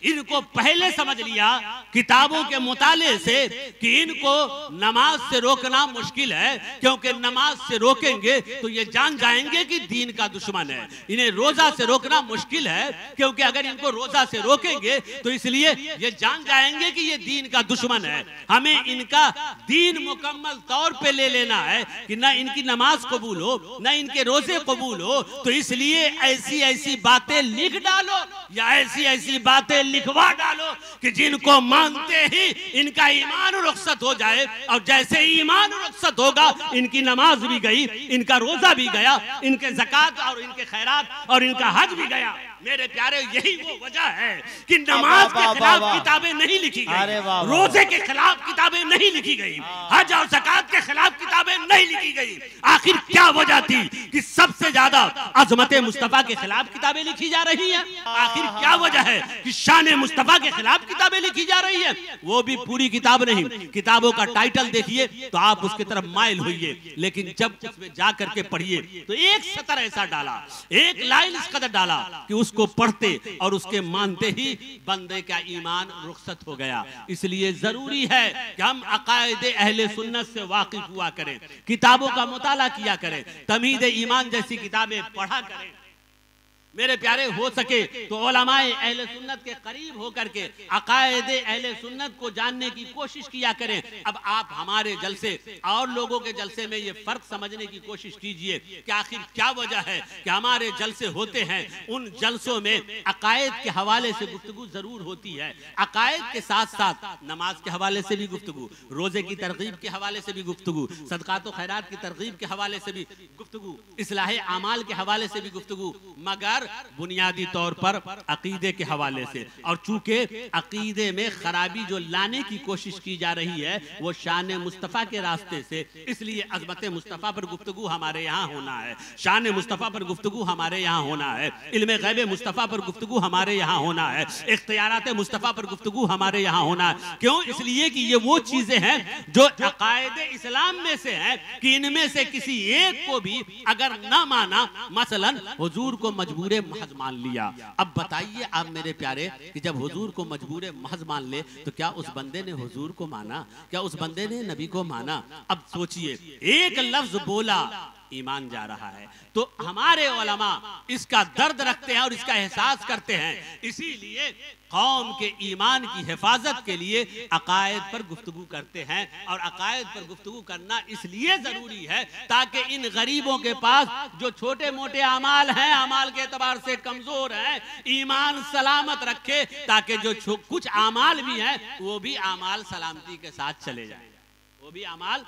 इनको पहले समझ लिया किताबों के मुताले से कि इनको नमाज से रोकना मुश्किल है, क्योंकि नमाज से रोकेंगे तो ये जान जाएंगे कि दीन का दुश्मन है। इन्हें रोजा से रोकना मुश्किल है, क्योंकि अगर इनको रोजा से रोकेंगे तो इसलिए ये जान जाएंगे कि ये दीन का दुश्मन है। हमें इनका दीन मुकम्मल तौर पे ले लेना है कि न इनकी नमाज कबूल हो, न इनके रोजे कबूल हो। तो इसलिए ऐसी ऐसी बातें लिख डालो या ऐसी ऐसी बातें लिखवा डालो कि जिनको मानते ही इनका ईमान रुखसत हो जाए, और जैसे ही ईमान रुखसत होगा इनकी नमाज भी गई, इनका रोजा भी गया, इनके ज़कात और इनके खैरात और इनका हज भी गया। मेरे प्यारे, यही वो वजह है कि नमाज के खिलाफ किताबें नहीं लिखी गई, रोजे के खिलाफ किताबें नहीं लिखी गई, हज और ज़कात के खिलाफ किताबें नहीं लिखी गई। आखिर क्या वजह थी कि सबसे ज्यादा अजमत मुस्तफा के खिलाफ किताबें लिखी जा रही हैं? आखिर क्या वजह है कि शान मुस्तफा के खिलाफ किताबें लिखी जा रही है? वो भी पूरी किताब नहीं, किताबों का टाइटल देखिए तो आप उसकी तरफ माइल होइए, लेकिन जब उसमें जा करके पढ़िए तो एक सतर ऐसा डाला, एक लाइन इस कदर डाला कि उसको पढ़ते और उसके मानते ही बंदे का ईमान रुखसत हो गया। इसलिए जरूरी है कि हम अकायदे अहले सुन्नत से वाकिफ हुआ करें, किताबों का मुताला किया करें, तमीद ईमान जैसी किताबें पढ़ा करें। मेरे प्यारे, हो सके तो उलमाए अहले सुन्नत के करीब होकर के अकायदे अहले सुन्नत को जानने की कोशिश किया करें। अब आप हमारे जलसे और लोगों के जलसे में ये फर्क समझने की कोशिश कीजिए कि आखिर क्या वजह है कि हमारे जलसे होते हैं, उन जलसों में अकायद के हवाले से गुफ्तगू जरूर होती है, अकायद के साथ साथ नमाज के हवाले से भी गुफ्तगू, रोजे की तरगीब के हवाले से भी गुफ्तगू, सदकात व खैरात की तरगीब के हवाले से भी गुफ्तगू, इस्लाह आमाल के हवाले से भी गुफ्तगू, मगर बुनियादी तौर पर अकीदे के हवाले से। और चूंकि अकीदे में खराबी जो लाने की कोशिश की जा रही है वो शान मुस्तफ़ा के रास्ते से, इसलिए अज़मत मुस्तफ़ा पर गुफ्तगू हमारे यहाँ होना है, शान मुस्तफ़ा पर गुफ्तगू हमारे यहाँ होना है, इल्मे गैब मुस्तफ़ा पर गुफ्तगू हमारे यहाँ होना है, इख्तियारात मुस्तफ़ा पर गुफ्तगू हमारे यहाँ होना है। क्यों? इसलिए कि ये वो चीजें हैं जो अकायदे इस्लाम में से हैं कि इनमें से किसी एक को भी अगर ना माना, मसलन हुजूर को मजबूर महज मान लिया। अब बताइए आप मेरे प्यारे कि जब हुजूर को मजबूर महज मान ले तो क्या उस बंदे ने हुजूर को माना? क्या उस बंदे ने नबी को माना? अब सोचिए, एक लफ्ज बोला ईमान जा रहा है। तो हमारे उलमा इसका दर्द रखते हैं और इसका एहसास करते हैं, इसीलिए कौम के ईमान की हिफाजत के लिए अकायद पर गुफ्तगू करते हैं। और अकायद पर गुफ्तगू करना इसलिए जरूरी है ताकि इन गरीबों के पास जो छोटे मोटे अमाल हैं, अमाल के एतबार से कमजोर हैं, ईमान सलामत रखे, ताकि जो कुछ अमाल भी हैं वो भी अमाल सलामती के साथ चले जाएं, वो भी अमाल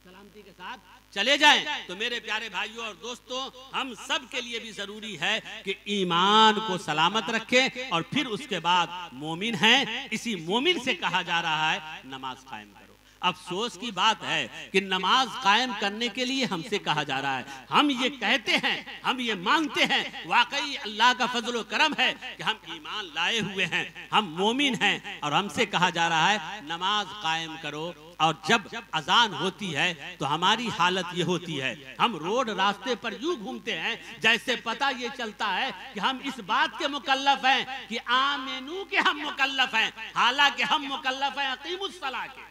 सलामती के साथ चले जाएं, तो मेरे प्यारे भाइयों और दोस्तों, हम सब के लिए भी जरूरी है कि ईमान को सलामत रखें और फिर उसके बाद मोमिन हैं, इसी मोमिन से कहा जा रहा है नमाज कायम करो। अफसोस की बात है कि नमाज कायम करने के लिए हमसे कहा जा रहा है, हम ये कहते हैं, हम ये मानते हैं, वाकई अल्लाह का फजल व करम है कि हम ईमान लाए हुए हैं, हम मोमिन हैं, और हमसे कहा जा रहा है नमाज कायम करो। और जब अजान होती है तो हमारी हालत ये होती है, हम रोड रास्ते पर यूं घूमते हैं जैसे पता ये चलता है कि हम इस बात के मुकल्लफ हैं कि आमिनू के हम मुकल्लफ हैं, हालांकि हम मुकल्लफ हैं अकीमुस सलाह के।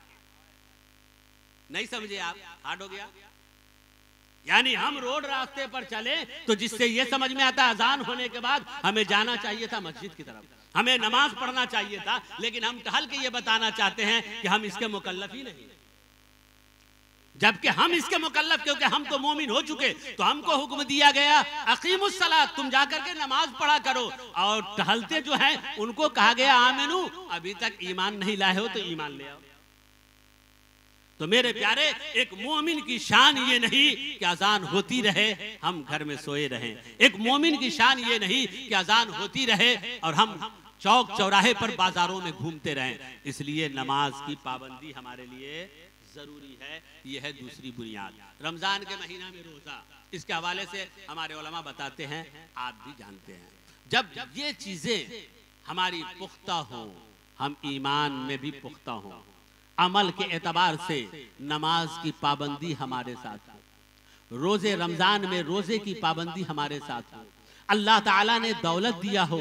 नहीं समझे आप? हार्ड हो गया। यानी हम रोड रास्ते पर चले तो जिससे ये समझ में आता है अजान होने के बाद हमें जाना चाहिए था मस्जिद की तरफ, हमें नमाज पढ़ना चाहिए था, लेकिन हम टहल के ये बताना चाहते हैं कि हम इसके मुकल्लफ ही नहीं, जबकि हम इसके मुकल्लफ, क्योंकि हम तो मोमिन हो चुके, तो हमको हुक्म दिया गया अकीमुस सलात, तुम जाकर के नमाज पढ़ा करो। और टहलते जो हैं उनको कहा गया आमिनू, अभी तक ईमान नहीं लाए हो तो ईमान ले आओ। तो मेरे प्यारे, एक मोमिन की शान ये नहीं कि अजान होती रहे हम घर में सोए रहें, एक मोमिन की शान ये नहीं कि अजान होती रहे और हम चौक चौराहे पर बाजारों में घूमते रहें। इसलिए नमाज की पाबंदी हमारे लिए जरूरी है। यह है दूसरी बुनियाद। रमजान के महीना में रोजा, इसके हवाले से हमारे उलमा बताते हैं, आप भी जानते हैं, जब ये चीजें हमारी पुख्ता हो, हम ईमान में भी पुख्ता हो, अमल के एतबार से नमाज की पाबंदी हमारे साथ हो, रोजे रमजान में रोजे की पाबंदी हमारे साथ हो, अल्लाह ताला ने दौलत दिया हो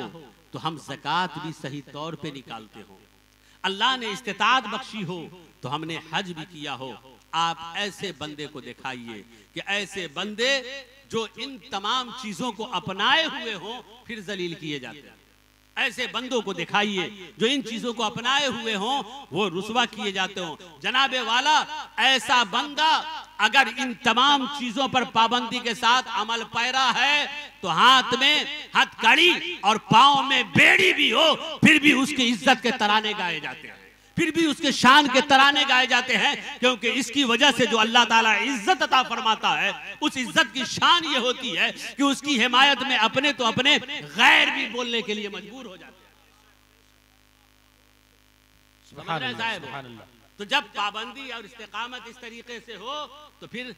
तो हम ज़कात भी सही तौर पे निकालते हो, अल्लाह ने इस्तिताअत बख्शी हो तो हमने हज भी किया हो। आप ऐसे बंदे को दिखाइए कि ऐसे बंदे जो इन तमाम चीजों को अपनाए हुए हो फिर जलील किए जाते हैं। ऐसे बंदों को दिखाइए जो इन चीजों को अपनाए हुए हों वो रुसवा किए जाते हों। जनाबे वाला, ऐसा बंदा अगर इन तमाम चीजों पर पाबंदी के साथ अमल पैरा है तो हाथ में हथकड़ी और पांव में बेड़ी भी हो फिर भी उसकी इज्जत के तराने गाए जाते हैं, फिर भी उसके शान के तराने गाए जाते हैं, क्योंकि इसकी वजह से जो अल्लाह ताला इज्जत अता फरमाता है उस इज्जत की शान ये होती है कि उसकी हिमायत में अपने तो अपने गैर भी बोलने के लिए मजबूर हो जाते हैं। तो जब पाबंदी और इस्तिकामत इस तरीके से हो तो फिर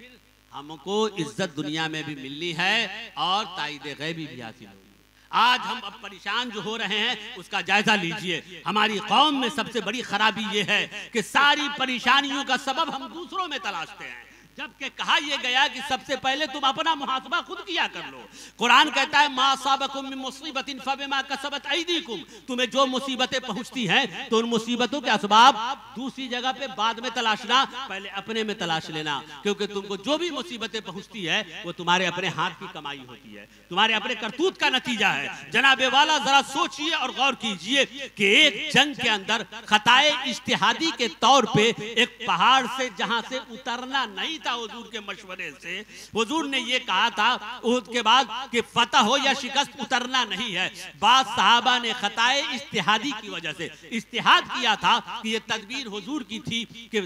हमको इज्जत दुनिया में भी मिलनी है और ताईद गैबी भी हासिल होगी। आज हम अब परेशान जो हो रहे हैं उसका जायजा लीजिए। हमारी कौम में सबसे बड़ी खराबी ये है कि सारी परेशानियों का सबब हम दूसरों में तलाशते हैं, जबकि कहा यह गया कि सबसे पहले तुम अपना मुहासबा खुद किया कर लो। कुरान कहता है मा असाबकुम मिन मुसीबतिन फबिमा कसबत ऐदीकुम, तुम्हें जो मुसीबतें पहुंचती हैं तो उन मुसीबतों के असबाब दूसरी जगह पे बाद में तलाशना, पहले अपने में तलाश लेना, क्योंकि तुमको जो भी मुसीबतें पहुंचती है वो तुम्हारे अपने हाथ की कमाई होती है, तुम्हारे अपने करतूत का नतीजा है। जनाबे वाला जरा सोचिए और गौर कीजिए कि एक जंग के अंदर खताए इज्तिहादी के तौर पे एक पहाड़ से जहां से उतरना नहीं हुजूर के मशवरे से हुजूर ने ये कहा था उहद के बाद कि फतह हो या शिकस्त उतरना नहीं है। बाद सहाबा ने खताए इज्तिहादी की वजह से इज्तिहाद किया था कि ये तदबीर हुजूर की थी कि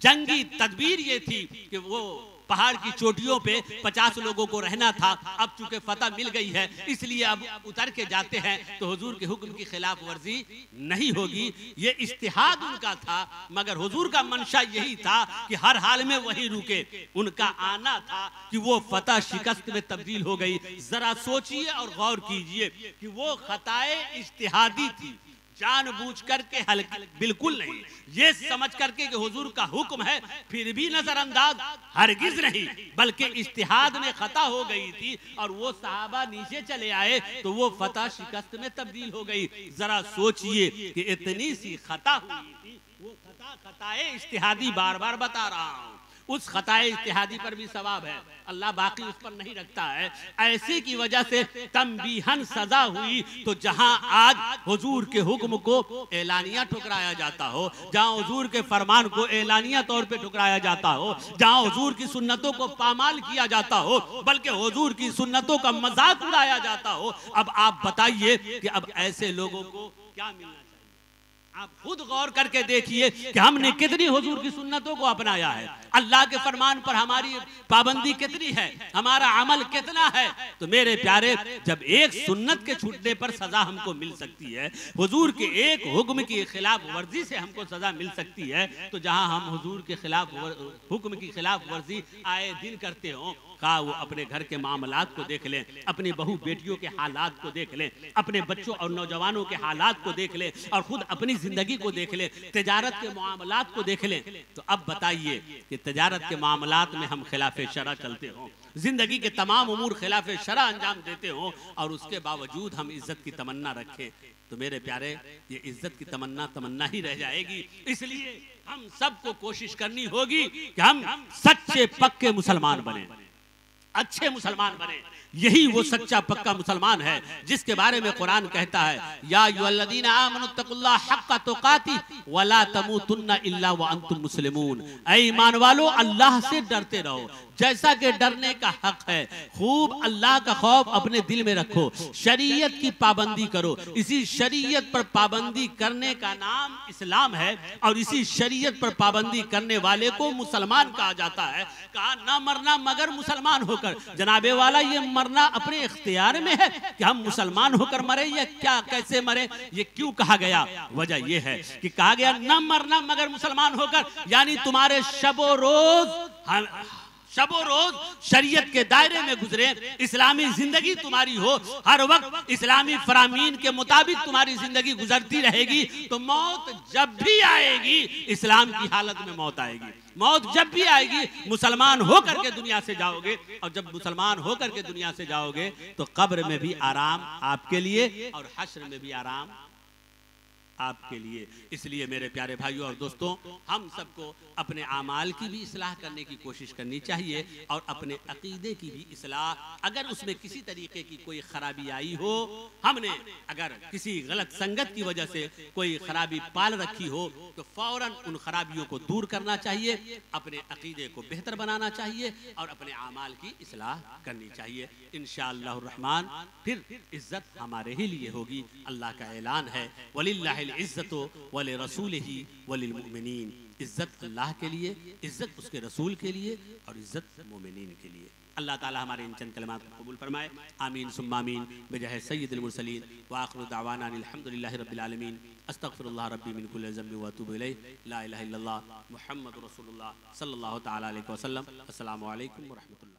जंगी तदबीर ये थी कि वो पहाड़ की चोटियों पे 50 लोगों को रहना था। अब चूंकि फतह मिल गई है इसलिए अब उतर के जाते हैं तो हुजूर के हुक्म की खिलाफ वर्जी नहीं होगी। ये इज्तिहाद उनका था, मगर हुजूर का मंशा यही था कि हर हाल में वही रुके। उनका आना था कि वो फतह शिकस्त में तब्दील हो गई। जरा सोचिए और गौर कीजिए कि वो खताए इज्तिहादी थी, जानबूझ करके हल्की बिल्कुल नहीं, ये समझ करके कि हुजूर का हुक्म है फिर भी नजरअंदाज हरगिज नहीं, बल्कि इज्तिहाद में खता हो गई थी और वो सहाबा नीचे चले आए तो वो फतह शिकस्त में तब्दील हो गई। जरा सोचिए कि इतनी सी खता हुई थी, वो खताए इज्तिहादी बार बार बता रहा हूं, उस खताए इज्तिहादी पर भी सवाब है, अल्लाह बाकी उस पर नहीं रखता है। ऐसे की वजह से तंबीहन सजा हुई। तो जहां आज हुजूर के हुक्म को एलानिया ठुकराया जाता हो, जहां हुजूर के फरमान को एलानिया तौर पे ठुकराया जाता हो, जहां हुजूर की सुन्नतों को पामाल किया जाता हो, बल्कि हुजूर की सुन्नतों का मजाक उड़ाया जाता हो, अब आप बताइए कि अब ऐसे लोगों को क्या मिलना चाहिए? आप खुद गौर करके देखिए कि हमने कितनी हुजूर की सुन्नतों को अपनाया है, अल्लाह के फरमान पर हमारी पाबंदी कितनी है, हमारा अमल कितना है। तो मेरे प्यारे, जब एक सुन्नत के छूटने पर सजा हमको मिल सकती है, हुजूर के एक हुक्म की खिलाफ वर्जी से हमको सजा मिल सकती है, तो जहां हम हुजूर के खिलाफ हुक्म की खिलाफ वर्जी आए दिन करते हो, कहा वो अपने घर के मामलात को देख लें, अपनी बहू बेटियों के हालात को देख लें, अपने बच्चों और नौजवानों के हालात को देख लें, और खुद अपनी जिंदगी को देख लें, तिजारत के मामलात को देख लें। तो अब बताइए कि तिजारत के मामलात में हम खिलाफे शरा चलते हो, जिंदगी के तमाम उमूर खिलाफे शरा अंजाम देते हो, और उसके बावजूद हम इज्जत की तमन्ना रखें, तो मेरे प्यारे ये इज्जत की तमन्ना तमन्ना ही रह जाएगी। इसलिए हम सबको कोशिश करनी होगी कि हम सच्चे पक्के मुसलमान बने, अच्छे मुसलमान बने। यही वो सच्चा पक्का मुसलमान है जिसके बारे में कुरान कहता है, या अय्युहल्लज़ीना आमनुत्तकुल्लाह हक्का तुकाती वला तमूतुन्ना इल्ला व अंतुम मुस्लिमून। ऐ ईमान वालो, अल्लाह से डरते रहो जैसा कि डरने का हक है। खूब अल्लाह का खौफ अपने दिल में रखो, शरीयत की पाबंदी करो। इसी शरीयत पर पाबंदी करने का नाम इस्लाम है, और इसी शरीयत पर पाबंदी करने वाले को मुसलमान कहा जाता है। कहा ना मरना मगर मुसलमान होकर। जनाबे वाला, ये मरना अपने इख्तियार में है कि हम मुसलमान होकर मरे या क्या, कैसे मरे, ये क्यों कहा गया? वजह यह है कि कहा गया न मरना मगर मुसलमान होकर, यानी तुम्हारे शबो रोज शरीयत के दायरे में गुजरे, इस्लामी जिंदगी तुम्हारी हो, हर वक्त इस्लामी फरामीन के मुताबिक तुम्हारी जिंदगी गुजरती रहेगी, तो मौत जब भी आएगी इस्लाम की हालत में मौत आएगी। मौत जब भी आएगी मुसलमान होकर के दुनिया से जाओगे, और जब मुसलमान होकर के दुनिया से जाओगे तो कब्र में भी आराम आपके लिए और हश्र में भी आराम आपके लिए। इसलिए मेरे प्यारे भाइयों और दोस्तों, हम सबको अपने आमाल की भी इस्लाह करने की कोशिश करनी चाहिए, और अपने अकीदे की भी इस्लाह। अगर उसमें किसी तरीके की कोई खराबी आई हो, हमने अगर किसी गलत संगत की वजह से कोई खराबी पाल रखी हो, तो फौरन उन खराबियों को दूर करना चाहिए, अपने अकीदे को बेहतर बनाना चाहिए, और अपने आमाल की इस्लाह करनी चाहिए। इंशाअल्लाह रहमान फिर इज्जत हमारे ही लिए होगी। अल्लाह का ऐलान है, वलिल्लाहिल इज्जतु वलि रसूलिही वलिल मुमिनीन। इज्जत अल्लाह के लिए, इज्जत उसके रसूल के लिए, और इज्जत मोमिनीन के लिए। अल्लाह ताला हमारे इन चंद कलमात को कबूल फरमाए। आमीन सुम्मा आमीन। बिजाह सय्यिदिल मुरसलीन व आखिरु दावाना अल्हम्दुलिल्लाहि रब्बिल आलमीन। अस्तगफिरुल्लाह रब्बी मिन कुल्लि ज़ंबि व अतूबु इलैहि। ला इलाहा इल्लल्लाह मुहम्मदुर रसूलुल्लाह सल्लल्लाहु तआला अलैहि वसल्लम। अस्सलामु अलैकुम व रहमतुल्लाह।